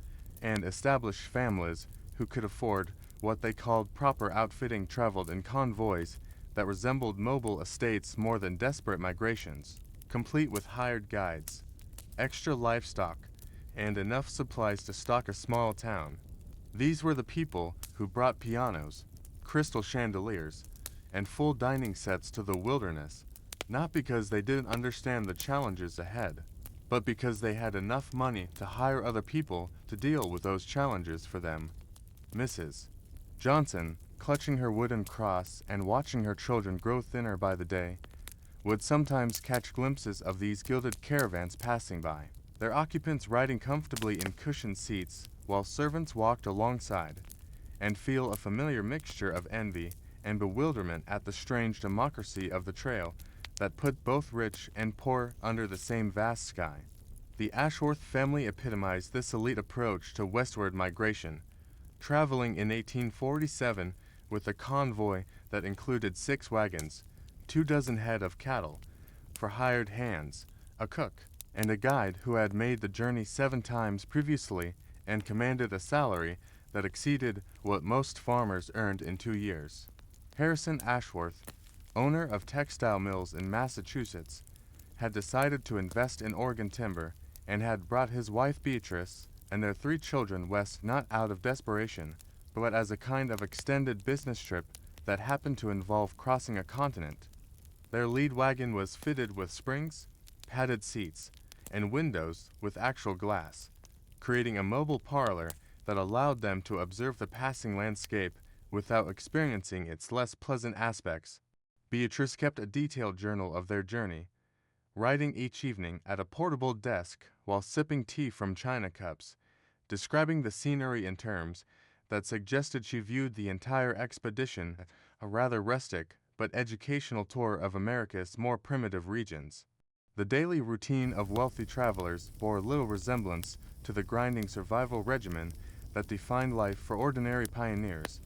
and established families who could afford what they called proper outfitting traveled in convoys that resembled mobile estates more than desperate migrations, complete with hired guides, extra livestock, and enough supplies to stock a small town. These were the people who brought pianos, crystal chandeliers, and full dining sets to the wilderness, not because they didn't understand the challenges ahead, but because they had enough money to hire other people to deal with those challenges for them. Mrs. Johnson, clutching her wooden cross and watching her children grow thinner by the day, would sometimes catch glimpses of these gilded caravans passing by, their occupants riding comfortably in cushioned seats while servants walked alongside, and feel a familiar mixture of envy and bewilderment at the strange democracy of the trail that put both rich and poor under the same vast sky. The Ashworth family epitomized this elite approach to westward migration, traveling in 1847 with a convoy that included 6 wagons, 24 head of cattle, for hired hands, a cook, and a guide who had made the journey 7 times previously and commanded a salary that exceeded what most farmers earned in 2 years. Harrison Ashworth, owner of textile mills in Massachusetts, had decided to invest in Oregon timber and had brought his wife Beatrice and their 3 children west not out of desperation, but as a kind of extended business trip that happened to involve crossing a continent. Their lead wagon was fitted with springs, padded seats, and windows with actual glass, creating a mobile parlor that allowed them to observe the passing landscape without experiencing its less pleasant aspects. Beatrice kept a detailed journal of their journey, writing each evening at a portable desk while sipping tea from china cups, describing the scenery in terms that suggested she viewed the entire expedition as a rather rustic but educational tour of America's more primitive regions. The daily routine of wealthy travelers bore little resemblance to the grinding survival regimen that defined life for ordinary pioneers,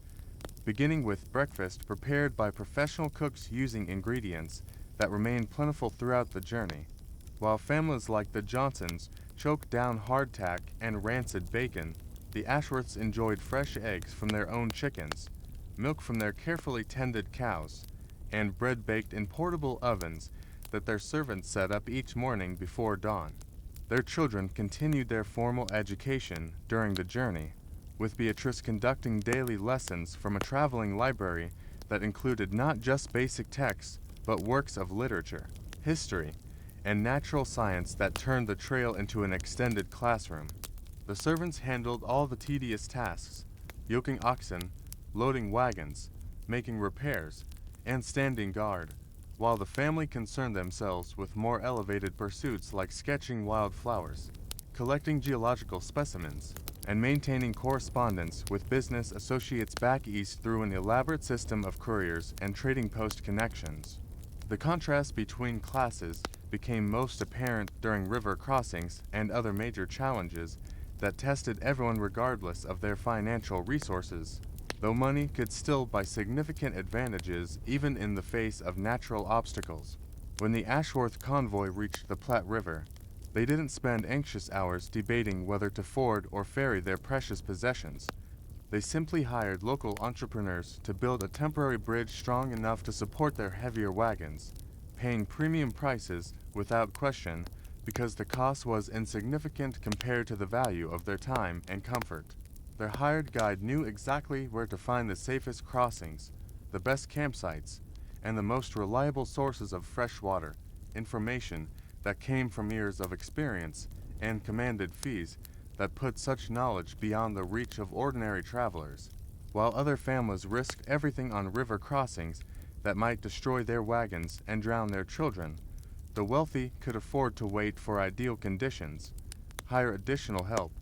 beginning with breakfast prepared by professional cooks using ingredients that remained plentiful throughout the journey. While families like the Johnsons choked down hardtack and rancid bacon, the Ashworths enjoyed fresh eggs from their own chickens, milk from their carefully tended cows, and bread baked in portable ovens that their servants set up each morning before dawn. Their children continued their formal education during the journey, with Beatrice conducting daily lessons from a traveling library that included not just basic texts, but works of literature, history, and natural science that turned the trail into an extended classroom. The servants handled all the tedious tasks, yoking oxen, loading wagons, making repairs, and standing guard, while the family concerned themselves with more elevated pursuits like sketching wildflowers, collecting geological specimens, and maintaining correspondence with business associates back east through an elaborate system of couriers and trading post connections. The contrast between classes became most apparent during river crossings and other major challenges that tested everyone regardless of their financial resources, though money could still buy significant advantages even in the face of natural obstacles. When the Ashworth convoy reached the Platte River, they didn't spend anxious hours debating whether to ford or ferry their precious possessions. They simply hired local entrepreneurs to build a temporary bridge strong enough to support their heavier wagons, paying premium prices without question because the cost was insignificant compared to the value of their time and comfort. Their hired guide knew exactly where to find the safest crossings, the best campsites, and the most reliable sources of fresh water, information that came from years of experience and commanded fees that put such knowledge beyond the reach of ordinary travelers. While other families risked everything on river crossings that might destroy their wagons and drown their children, the wealthy could afford to wait for ideal conditions, hire additional help,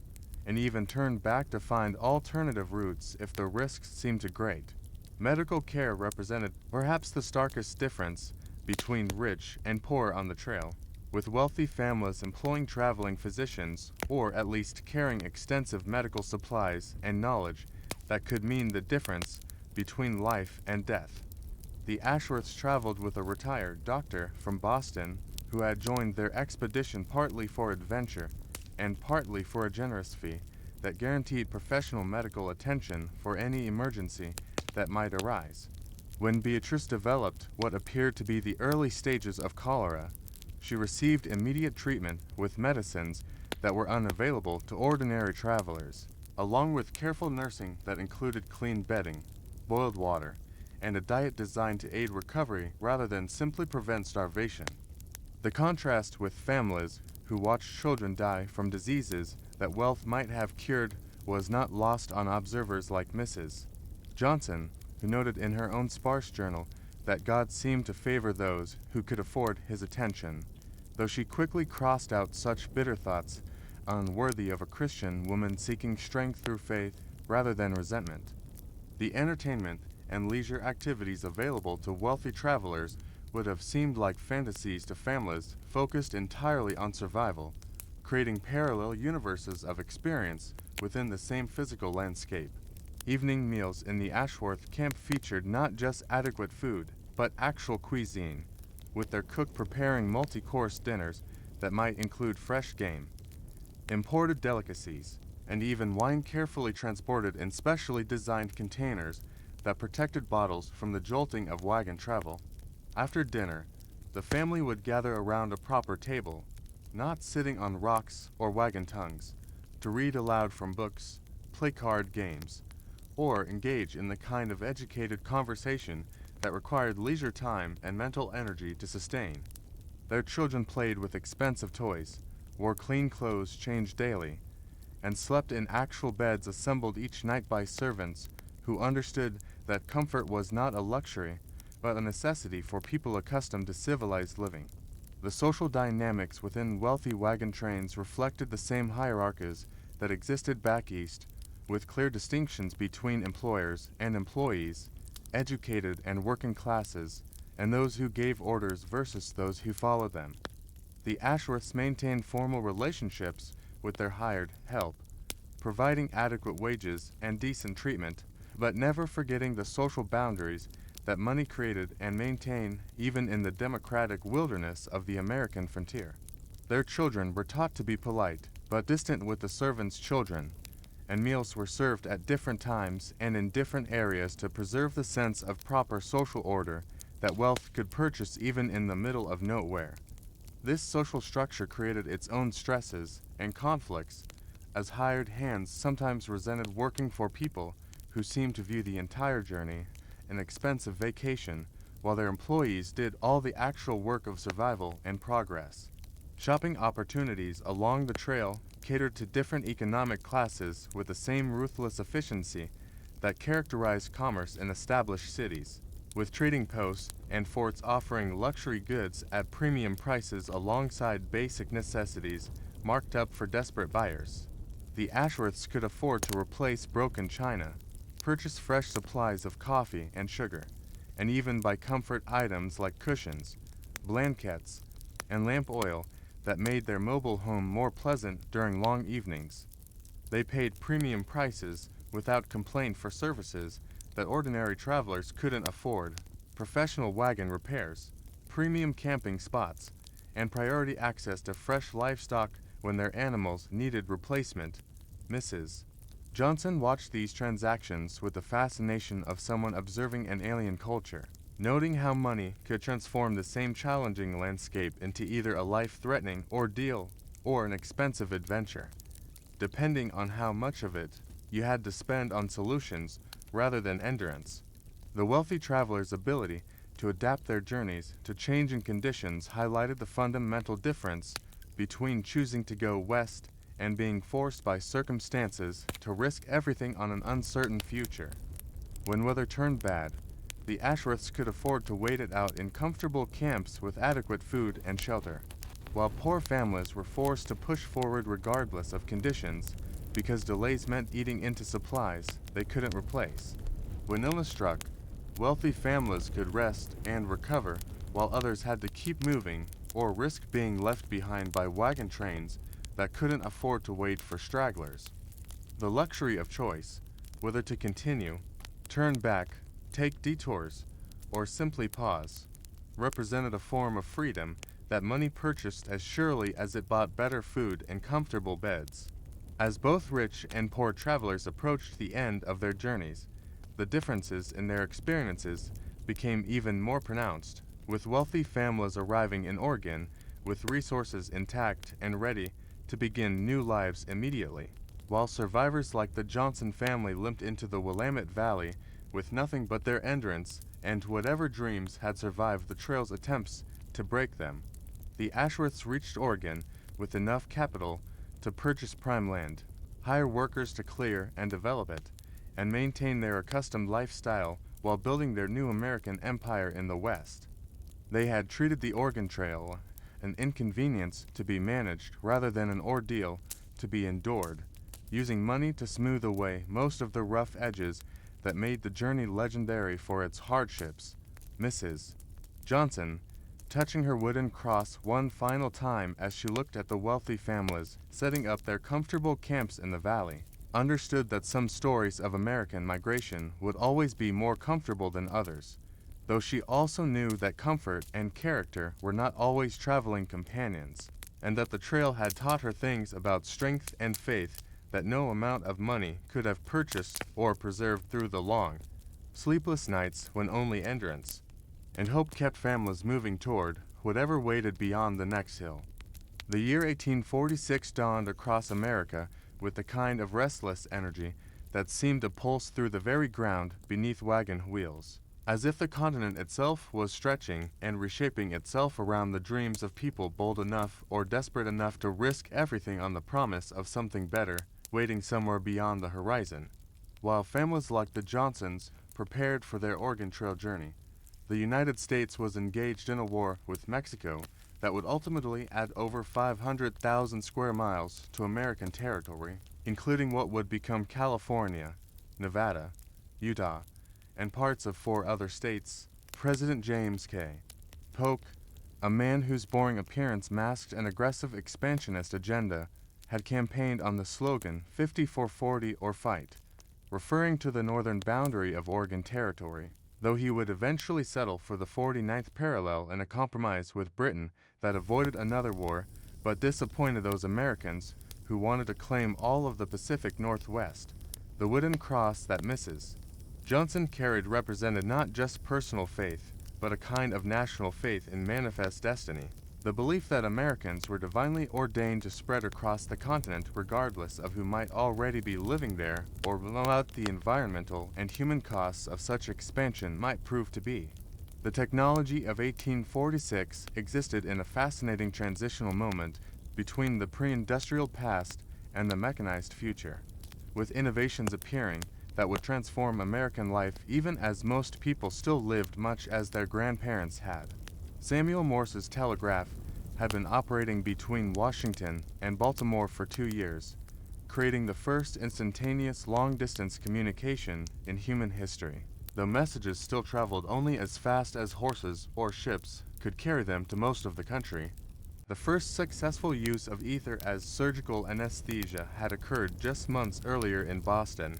and even turn back to find alternative routes if the risks seemed too great. Medical care represented perhaps the starkest difference between rich and poor on the trail, with wealthy families employing traveling physicians or at least carrying extensive medical supplies and knowledge that could mean the difference between life and death. The Ashworths traveled with a retired doctor from Boston who had joined their expedition partly for adventure and partly for a generous fee that guaranteed professional medical attention for any emergency that might arise. When Beatrice developed what appeared to be the early stages of cholera, she received immediate treatment with medicines that were unavailable to ordinary travelers. along with careful nursing that included clean bedding, boiled water, and a diet designed to aid recovery rather than simply prevent starvation. The contrast with families who watched children die from diseases that wealth might have cured was not lost on observers like Mrs. Johnson, who noted in her own sparse journal that God seemed to favor those who could afford his attention, though she quickly crossed out such bitter thoughts unworthy of a Christian woman seeking strength through faith rather than resentment. The entertainment and leisure activities available to wealthy travelers would have seemed like fantasies to families focused entirely on survival, creating parallel universes of experience within the same physical landscape. Evening meals in the Ashworth camp featured not just adequate food, but actual cuisine, with their cook preparing multi-course dinners that might include fresh game, imported delicacies, and even wine carefully transported in specially designed containers that protected bottles from the jolting of wagon travel. After dinner, the family would gather around a proper table, not sitting on rocks or wagon tongues, to read aloud from books, play card games, or engage in the kind of educated conversation that required leisure time and mental energy to sustain. Their children played with expensive toys, wore clean clothes changed daily, and slept in actual beds assembled each night by servants who understood that comfort was not a luxury, but a necessity for people accustomed to civilized living. The social dynamics within wealthy wagon trains reflected the same hierarchies that existed back east, with clear distinctions between employers and employees, educated and working classes, and those who gave orders versus those who followed them. The Ashworths maintained formal relationships with their hired help, providing adequate wages and decent treatment, but never forgetting the social boundaries that money created and maintained even in the democratic wilderness of the American frontier. Their children were taught to be polite, but distant with the servants' children, and meals were served at different times and in different areas to preserve the sense of proper social order that wealth could purchase even in the middle of nowhere. This social structure created its own stresses and conflicts, as hired hands sometimes resented working for people who seemed to view the entire journey an expensive vacation, while their employees did all the actual work of survival and progress. Shopping opportunities along the trail catered to different economic classes with the same ruthless efficiency that characterized commerce in established cities, with trading posts and forts offering luxury goods at premium prices alongside basic necessities marked up for desperate buyers. The Ashworths could afford to replace broken china, purchase fresh supplies of coffee and sugar, and even buy comfort items like cushions, blankets, and lamp oil that made their mobile home more pleasant during long evenings. They paid premium prices without complaint for services that ordinary travelers couldn't afford: professional wagon repairs, premium camping spots, and priority access to fresh livestock when their animals needed replacement. Mrs. Johnson watched these transactions with the fascination of someone observing an alien culture, noting how money could transform the same challenging landscape into either a life-threatening ordeal or an expensive adventure, depending on how much of it you had to spend on solutions rather than endurance. The wealthy traveler's ability to adapt their journeys to changing conditions highlighted the fundamental difference between choosing to go west and being forced by circumstances to risk everything on an uncertain future. When weather turned bad, the Ashworths could afford to wait it out in comfortable camps with adequate food and shelter, while poor families were forced to push forward regardless of conditions because delays meant eating into supplies they couldn't replace. When illness struck, wealthy families could rest and recover while others had to keep moving or risk being left behind by wagon trains that couldn't afford to wait for stragglers. The luxury of choice, whether to continue, turn back, take detours, or simply pause, represented a form of freedom that money purchased as surely as it bought better food and comfortable beds. As both rich and poor travelers approached the end of their journeys, the differences in their experiences became even more pronounced, with wealthy families arriving in Oregon with resources intact and ready to begin new lives immediately, while survivors like the Johnson family limped into the Willamette Valley with nothing but their endurance and whatever dreams had survived the trail's attempts to break them. The Ashworths reached Oregon with enough capital to purchase prime land, hire workers to clear and develop it, and maintain their accustomed lifestyle while building their new American empire in the West. They had treated the Oregon Trail an inconvenience to be managed rather than an ordeal to be endured, using money to smooth away most of the rough edges that made the journey legendary for its hardships. Mrs. Johnson, touching her wooden cross one final time as she looked at the wealthy families setting up their comfortable camps in the valley, understood that some stories of American migration would always be more comfortable than others, though she also knew that comfort and character were not always traveling companions, and that the trail had taught her things about strength and faith that no amount of money could have purchased or preserved through the long, sleepless nights when only endurance and hope kept families moving toward whatever waited beyond the next hill. The year 1846 dawned across America with the kind of restless energy that seemed to pulse through the very ground beneath wagon wheels, as if the continent itself was stretching and reshaping itself around the dreams of people bold enough or desperate enough to risk everything on the promise of something better waiting somewhere beyond the horizon. While families like the Johnsons prepared for their Oregon Trail journey, the United States was engaged in a war with Mexico that would ultimately add over 500,000 square miles to American territory, including what would become California, Nevada, Utah, and parts of 4 other states. President James K. Polk, a man whose boring appearance masked an aggressive expansionist agenda, had campaigned on the slogan 5440 or fight, referring to the northern boundary of Oregon Territory, though he would eventually settle for the 49th parallel in a compromise with Britain that avoided another war but disappointed those Americans who wanted to claim all of the Pacific Northwest. The wooden cross that Mrs. Johnson carried represented not just personal faith, but a kind of national faith in manifest destiny, the belief that Americans were divinely ordained to spread across the continent regardless of who might already be living there or what the environmental and human costs of such expansion might prove to be. The technology of 1846 existed in a fascinating transitional moment between the pre-industrial past and the mechanized future, with innovations appearing that would transform American life even as most people still lived much as their grandparents had. Samuel Morse's telegraph had been operating between Washington and Baltimore for 2 years, creating the first instantaneous long-distance communication in human history, though messages still traveled only as fast as horses or ships could carry them to most of the country. The first successful use of ether as surgical anesthesia had occurred just months earlier in Boston,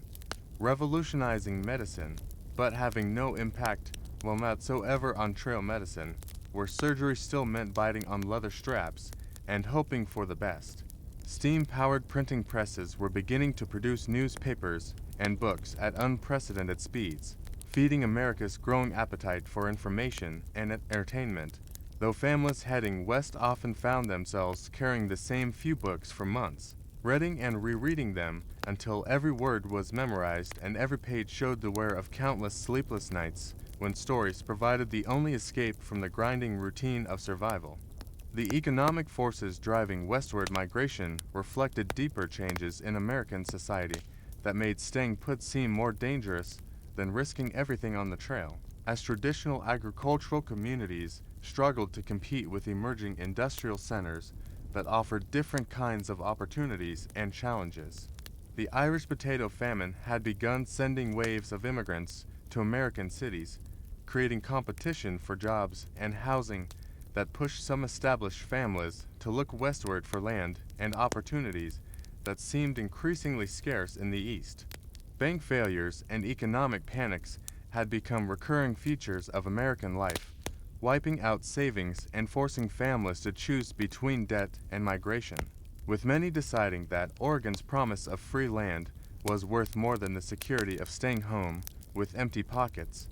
revolutionizing medicine, but having no impact whatsoever on trail medicine, where surgery still meant biting on leather straps and hoping for the best. Steam-powered printing presses were beginning to produce newspapers and books at unprecedented speeds, feeding America's growing appetite for information and entertainment, though families heading west often found themselves carrying the same few books for months, reading and rereading them until every word was memorized and every page showed the wear of countless sleepless nights when stories provided the only escape from the grinding routine of survival. The economic forces driving westward migration reflected deeper changes in American society that made staying put seem more dangerous than risking everything on the trail, as traditional agricultural communities struggled to compete with emerging industrial centers that offered different kinds of opportunities and challenges. The Irish potato famine had begun sending waves of immigrants to American cities, creating competition for jobs and housing that pushed some established families to look westward for land and opportunities that seemed increasingly scarce in the East. Bank failures and economic panics had become recurring features of American life, wiping out savings and forcing families to choose between debt and migration, with many deciding that Oregon's promise of free land was worth more than the security of staying home with empty pockets.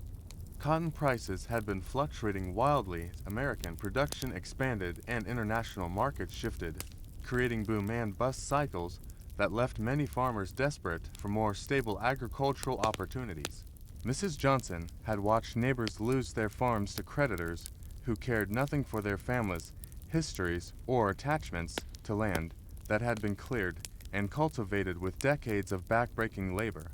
Cotton prices had been fluctuating wildly as American production expanded and international markets shifted, creating boom and bust cycles that left many farmers desperate for more stable agricultural opportunities. Mrs. Johnson had watched neighbors lose their farms to creditors who cared nothing for their families, histories, or attachments to land that had been cleared and cultivated with decades of backbreaking labor.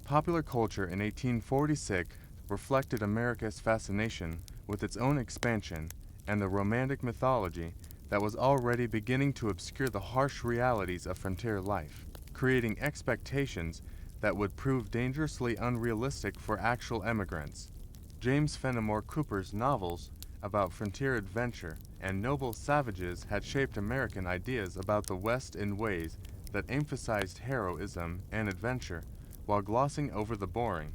Popular culture in 1846 reflected America's fascination with its own expansion and the romantic mythology that was already beginning to obscure the harsh realities of frontier life, creating expectations that would prove dangerously unrealistic for actual emigrants. James Fenimore Cooper's novels about frontier adventure and noble savages had shaped American ideas about the West in ways that emphasized heroism and adventure while glossing over the boring,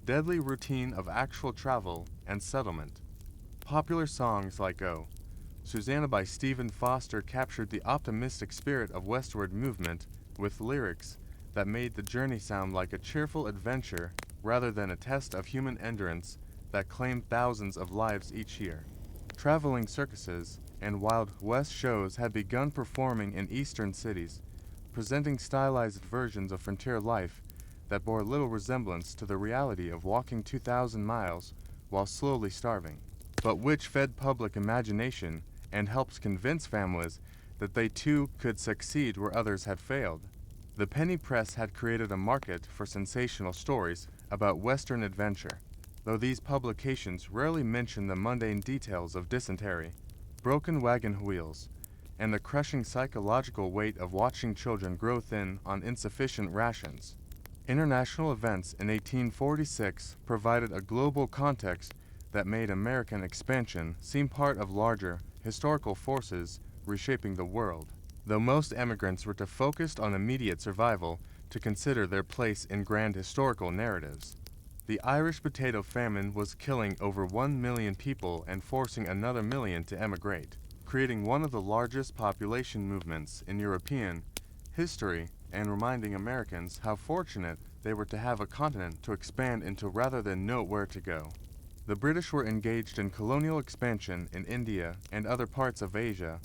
deadly routine of actual travel and settlement. Popular songs like "Oh, Susanna" by Stephen Foster captured the optimistic spirit of westward movement with lyrics that made the journey sound like a cheerful adventure rather than a test of human endurance that claimed thousands of lives each year. Traveling circuses and Wild West shows had begun performing in eastern cities, presenting stylized versions of frontier life that bore little resemblance to the reality of walking 2,000 miles while slowly starving, but which fed public imagination and helped convince families that they too could succeed where others had failed. The penny press had created a market for sensational stories about Western adventure, though these publications rarely mention the mundane details of dysentery, broken wagon wheels, and the crushing psychological weight of watching children grow thin on insufficient rations. International events in 1846 provided a global context that made American expansion seem part of larger, historical forces reshaping the world. Though most emigrants were too focused on immediate survival to consider their place in grand historical narratives. The Irish potato famine was killing over 1 million people and forcing another million to emigrate, creating one of the largest population movements in European history and reminding Americans how fortunate they were to have a continent to expand into rather than know where to go. The British were engaged in colonial expansion in India and other parts of Asia,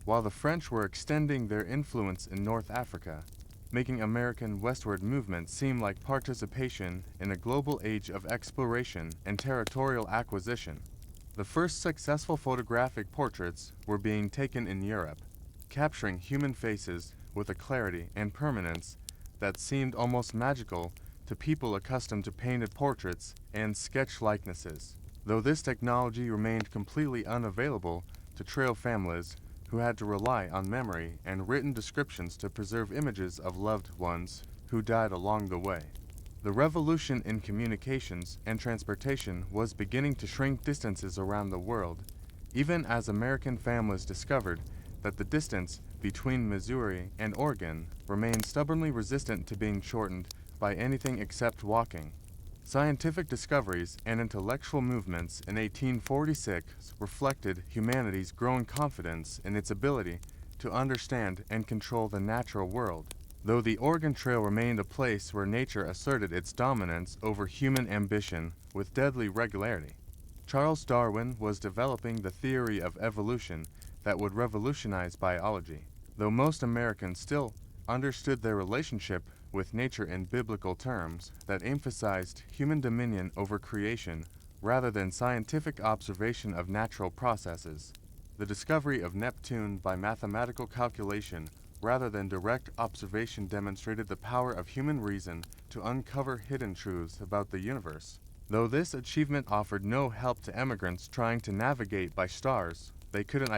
while the French were extending their influence in North Africa, making American westward movement seem like participation in a global age of exploration and territorial acquisition. The first successful photographic portraits were being taken in Europe, capturing human faces with a clarity and permanence that seemed almost magical to people accustomed to painted portraits and sketch likenesses, though this technology remained completely unavailable to trail families who had to rely on memory and written descriptions to preserve images of loved ones who died along the way. The revolution in communications and transportation was beginning to shrink distances around the world, even as American families discovered that the distance between Missouri and Oregon remained stubbornly resistant to being shortened by anything except walking. Scientific discoveries and intellectual movements in 1846 reflected humanity's growing confidence in its ability to understand and control the natural world, though the Oregon Trail remained a place where nature asserted its dominance over human ambition with deadly regularity. Charles Darwin was developing the theory of evolution that would revolutionize biology, though most Americans still understood their relationship with nature in biblical terms that emphasized human dominion over creation rather than scientific observation of natural processes. The discovery of Neptune by mathematical calculation rather than direct observation demonstrated the power of human reason to uncover hidden truths about the universe. Though this achievement offered no help to emigrants trying to navigate by stars, they couldn't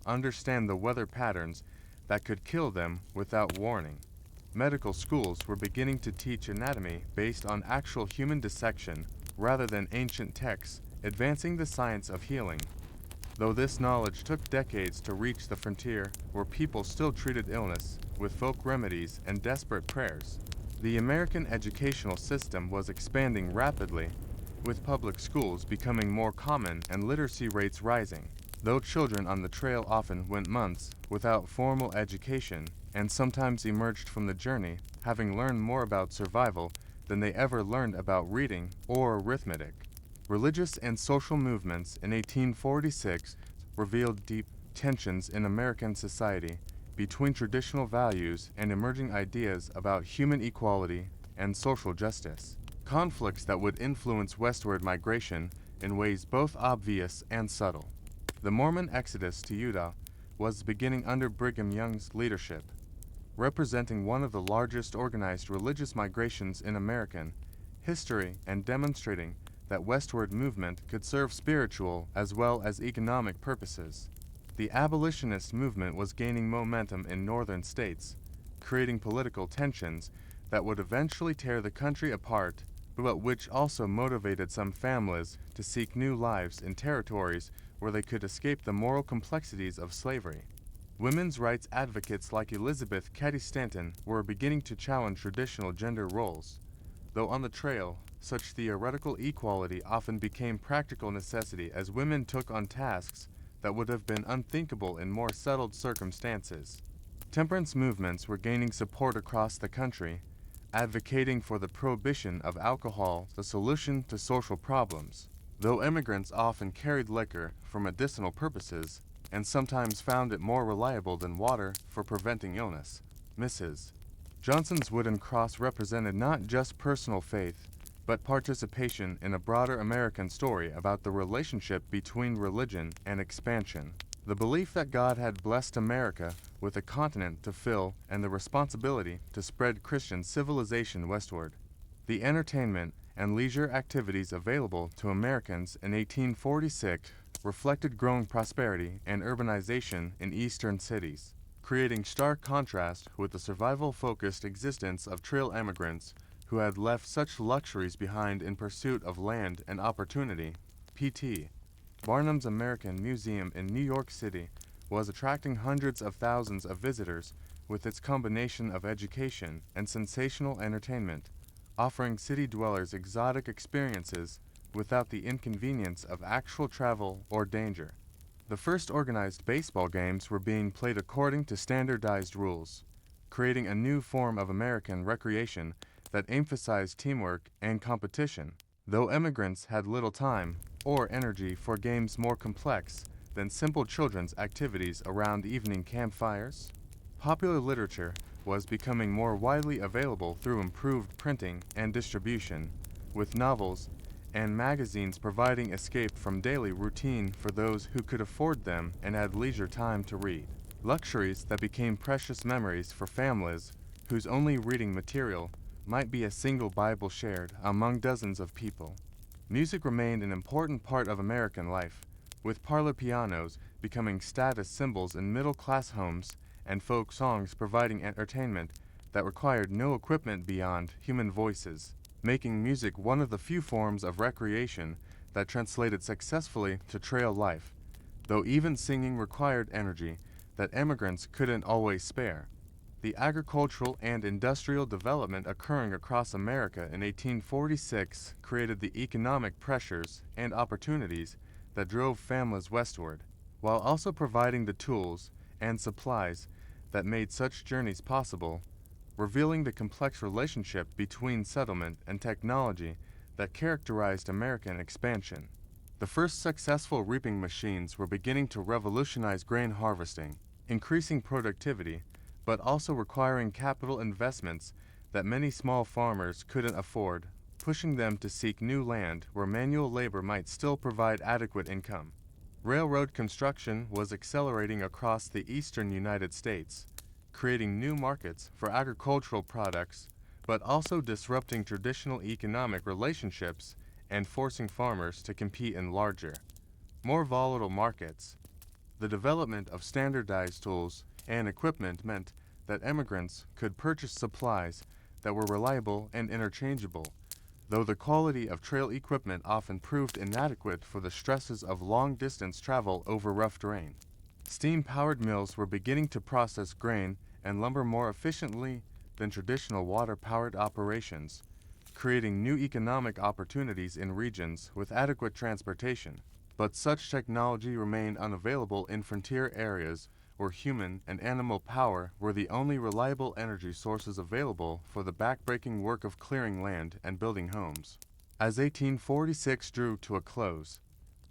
understand the weather patterns that could kill them without warning. Medical schools were beginning to teach anatomy based on actual human dissection rather than ancient texts, advancing the science of healing. Though this knowledge took decades to reach the frontier where people still treated illness with folk remedies and desperate prayers, the American educational system was expanding rapidly, with public schools becoming more common and literacy rates rising. Though children on the trail often went months without formal education and sometimes emerged from the journey having learned more about survival than they ever learned about reading or arithmetic. Religious and social movements in 1846 revealed deep tensions in American society between traditional values and emerging ideas about human equality and social justice. Conflicts that would influence westward migration in ways both obvious and subtle. The Mormon exodus to Utah was beginning under Brigham Young's leadership, representing one of the largest organized religious migrations in American history and demonstrating that westward movement could serve spiritual as well as economic purposes. The abolitionist movement was gaining momentum in northern states, creating political tensions that would eventually tear the country apart, but which also motivated some families to seek new lives in territories where they could escape the moral complexities of slavery. Women's rights advocates like Elizabeth Cady Stanton were beginning to challenge traditional gender roles, though on the trail, such theoretical equality often became practical necessity as women took on tasks that would have been unthinkable in more settled circumstances. Temperance movements were gaining support across the country, advocating for the prohibition of alcohol, the solution to social problems. Though immigrants often carried liquor for medicinal purposes and sometimes found it more reliable than water for preventing illness, Mrs. Johnson's wooden cross represented not just personal faith, but participation in a broader American story about the relationship between religion and expansion. The belief that God had blessed America with a continent to fill and the responsibility to spread Christian civilization westward. The entertainment and leisure activities available to Americans in 1846 reflected growing prosperity and urbanization in eastern cities, creating stark contrast with the survival-focused existence of trail emigrants who had left such luxuries behind in pursuit of land and opportunity. P.T. Barnum's American Museum in New York City was attracting hundreds of thousands of visitors with its combination of education and sensational entertainment, offering city dwellers exotic experiences without the inconvenience of actual travel or danger. The first organized baseball games were being played according to standardized rules, creating a new form of American recreation that emphasized teamwork and competition. Though immigrants had little time or energy for games more complex than simple children's activities around evening campfires, popular literature was becoming more widely available through improved printing and distribution, with novels and magazines providing escape from daily routine for those who could afford them and had leisure time to read. Luxuries that became precious memories for families whose only reading material might be a single Bible shared among dozens of people. Music remained an important part of American life, with parlor pianos becoming status symbols in middle-class homes and folk songs providing entertainment that required no equipment beyond human voices, making music one of the few forms of recreation that translated successfully to trail life, though even singing required energy that immigrants couldn't always spare. The agricultural and industrial development occurring across America in 1846 created the economic pressures and opportunities that drove families westward, while also providing the tools and supplies that made such journeys possible, revealing the complex relationship between settlement and technology that characterized American expansion. The first successful reaping machines were beginning to revolutionize grain harvesting, increasing productivity, but also requiring capital investments that many small farmers couldn't afford, pushing them to seek new land where manual labor might still provide adequate income. Railroad construction was accelerating across the eastern United States, creating new markets for agricultural products, but also disrupting traditional economic relationships and forcing farmers to compete in larger, more volatile markets. The development of standardized tools and equipment meant that immigrants could purchase supplies that were reliable and interchangeable, though the quality of trail equipment often proved inadequate for the stresses of long-distance travel over rough terrain. Steam-powered mills were beginning to process grain and lumber more efficiently than traditional water-powered operations, creating new economic opportunities in regions with adequate transportation. But such technology remained unavailable in frontier areas where human and animal power were the only reliable energy sources available for the backbreaking work of clearing land and building homes. As 1846 drew to a close,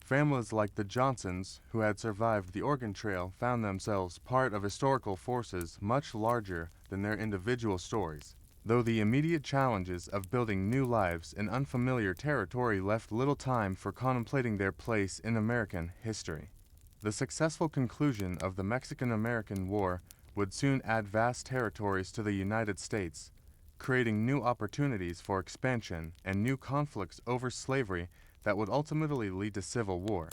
Families like the Johnsons, who had survived the Oregon Trail, found themselves part of historical forces much larger than their individual stories. Though the immediate challenges of building new lives in unfamiliar territory left little time for contemplating their place in American history. The successful conclusion of the Mexican-American War would soon add vast territories to the United States, creating new opportunities for expansion and new conflicts over slavery that would ultimately lead to civil war.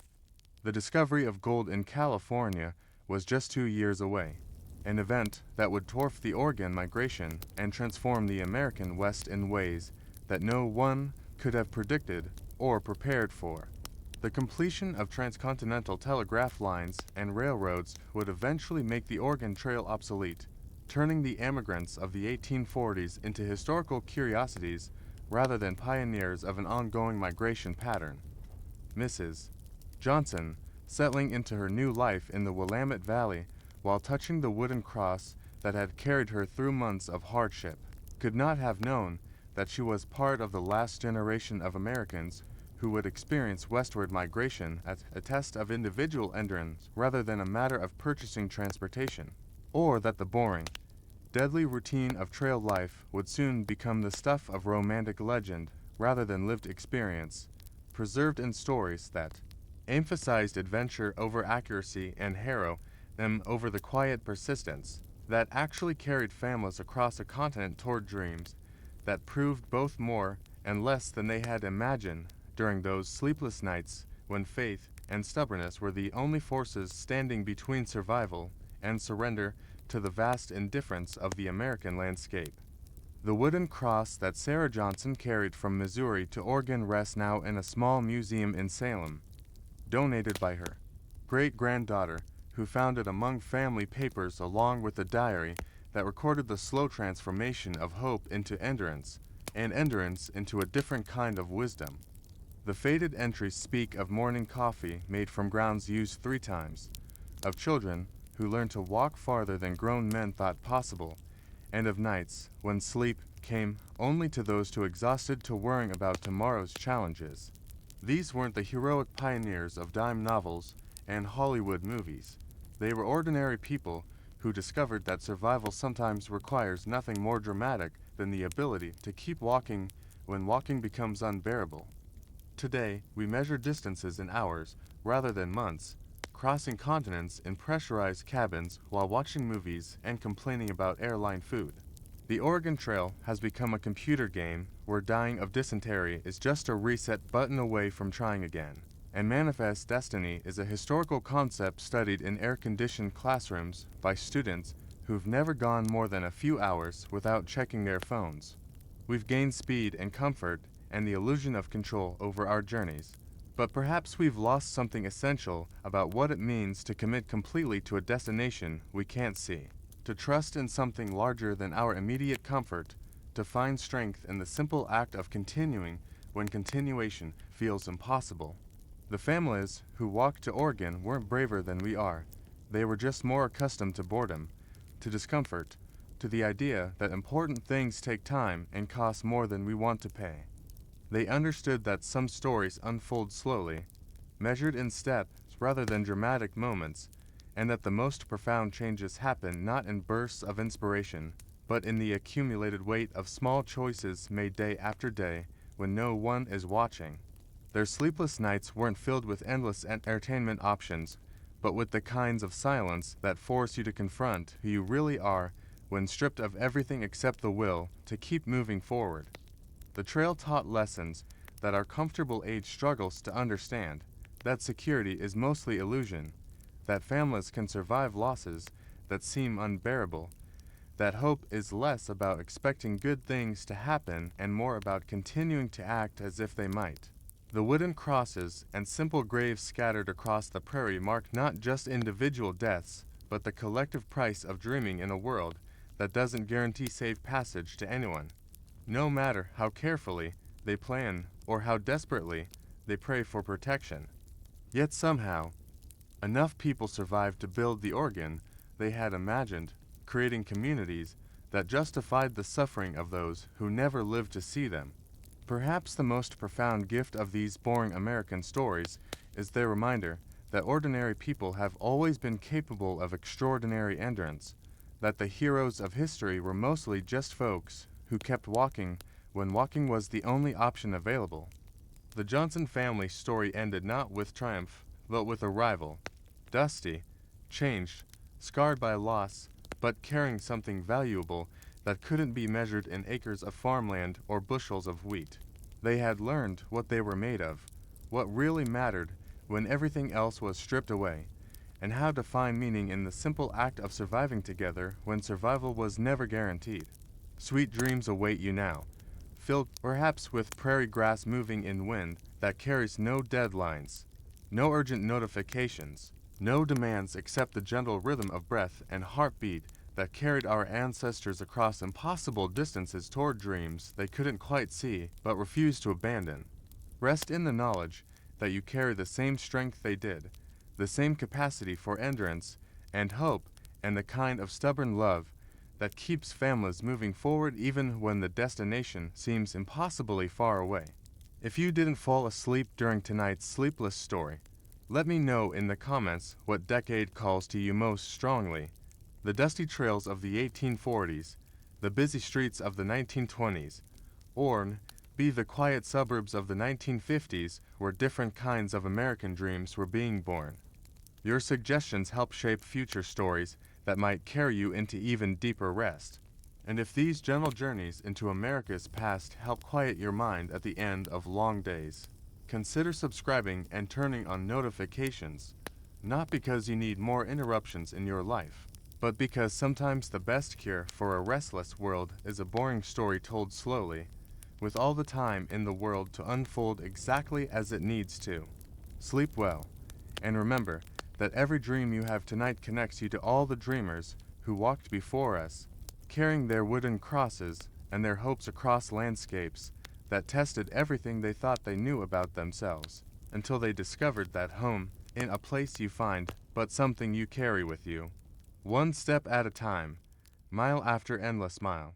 The discovery of gold in California was just 2 years away, an event that would dwarf the Oregon migration and transform the American West in ways that no one could have predicted or prepared for. The completion of transcontinental telegraph lines and railroads would eventually make the Oregon Trail obsolete, turning the emigrants of the 1840s into historical curiosities rather than pioneers of an ongoing migration pattern. Mrs. Johnson, settling into her new life in the Willamette Valley while touching the wooden cross that had carried her through months of hardship, could not have known that she was part of the last generation of Americans who would experience westward migration as a test of individual endurance rather than a matter of purchasing transportation, or that the boring, deadly routine of trail life would soon become the stuff of romantic legend rather than lived experience, preserved in stories that emphasized adventure over accuracy and harrow them over the quiet persistence that actually carried families across a continent toward dreams that proved both more and less than they had imagined during those sleepless nights when faith and stubbornness were the only forces standing between survival and surrender to the vast indifference of the American landscape. The wooden cross that Sarah Johnson carried from Missouri to Oregon rests now in a small museum in Salem, donated by her great-granddaughter, who found it among family papers along with a diary that recorded the slow transformation of hope into endurance, and endurance into a different kind of wisdom. The faded entries speak of morning coffee made from grounds used 3 times, of children who learned to walk farther than grown men thought possible, and of nights when sleep came only to those too exhausted to worrying about tomorrow's challenges. These weren't the heroic pioneers of dime novels and Hollywood movies. They were ordinary people who discovered that survival sometimes requires nothing more dramatic than the ability to keep walking when walking becomes unbearable. Today, we measure distances in hours rather than months, crossing continents in pressurized cabins while watching movies and complaining about airline food. The Oregon Trail has become a computer game where dying of dysentery is just a reset button away from trying again. And manifest destiny is a historical concept studied in air-conditioned classrooms by students who've never gone more than a few hours without checking their phones. We've gained speed and comfort and the illusion of control over our journeys. But perhaps we've lost something essential about what it means to commit completely to a destination we can't see, to trust in something larger than our immediate comfort, to find strength in the simple act of continuing when continuation feels impossible. The families who walked to Oregon weren't braver than we are. They were just more accustomed to boredom, to discomfort, to the idea that important things take time and cost more than we want to pay. They understood that some stories unfold slowly, measured in steps rather than dramatic moments, and that the most profound changes happen not in bursts of inspiration, but in the accumulated weight of small choices made day after day when no one is watching. Their sleepless nights weren't filled with endless entertainment options, but with the kinds of silence that force you to confront who you really are when stripped of everything except the will to keep moving forward. The trail taught lessons that our comfortable age struggles to understand, that security is mostly illusion, that families can survive losses that seem unbearable, that hope is less about expecting good things to happen and more about continuing to act as if they might. The wooden crosses and simple graves scattered across the prairie mark not just individual deaths, but the collective price of dreaming in a world that doesn't guarantee safe passage to anyone, no matter how carefully they plan or how desperately they pray for protection. Yet somehow, enough people survived to build the Oregon they had imagined, creating communities that justified the suffering of those who never lived to see them. Perhaps the most profound gift of these boring American stories is their reminder that ordinary people have always been capable of extraordinary endurance, that the heroes of history were mostly just folks who kept walking when walking was the only option available. The Johnson family story ended not with triumph, but with a rival. Dusty, changed, scarred by loss, but carrying something valuable that couldn't be measured in acres of farmland or bushels of wheat. They had learned what they were made of, what really mattered when everything else was stripped away, and how to find meaning in the simple act of surviving together when survival was never guaranteed. Sweet dreams await you now, filled perhaps with prairie grass moving in wind that carries no deadlines, no urgent notifications, no demands except the gentle rhythm of breath and heartbeat that carried our ancestors across impossible distances toward dreams they couldn't quite see but refused to abandon. Rest in the knowledge that you carry the same strength they did, the same capacity for endurance and hope, and the kind of stubborn love that keeps families moving forward even when the destination seems impossibly far away. If you didn't fall asleep during tonight's sleepless story, let me know in the comments what decade calls to you most strongly. The dusty trails of the 1840s, the busy streets of the 1920s, or be the quiet suburbs of the 1950s where different kinds of American dreams were being born. Your suggestions help shape future stories that might carry you into even deeper rest. And if these gentle journeys into America's past help quiet your mind at the end of long days, consider subscribing and turning on notifications, not because you need more interruptions in your life, but because sometimes the best cure for a restless world is a boring story told slowly, with all the time in the world to unfold exactly as it needs to. Sleep well, and remember that every dream you have tonight connects you to all the dreamers who walked before us, carrying their wooden crosses and their hopes across landscapes that tested everything they thought they knew about themselves, until they discovered that home in a place you find, but something you carry with you. One step at a time, mile after endless mile.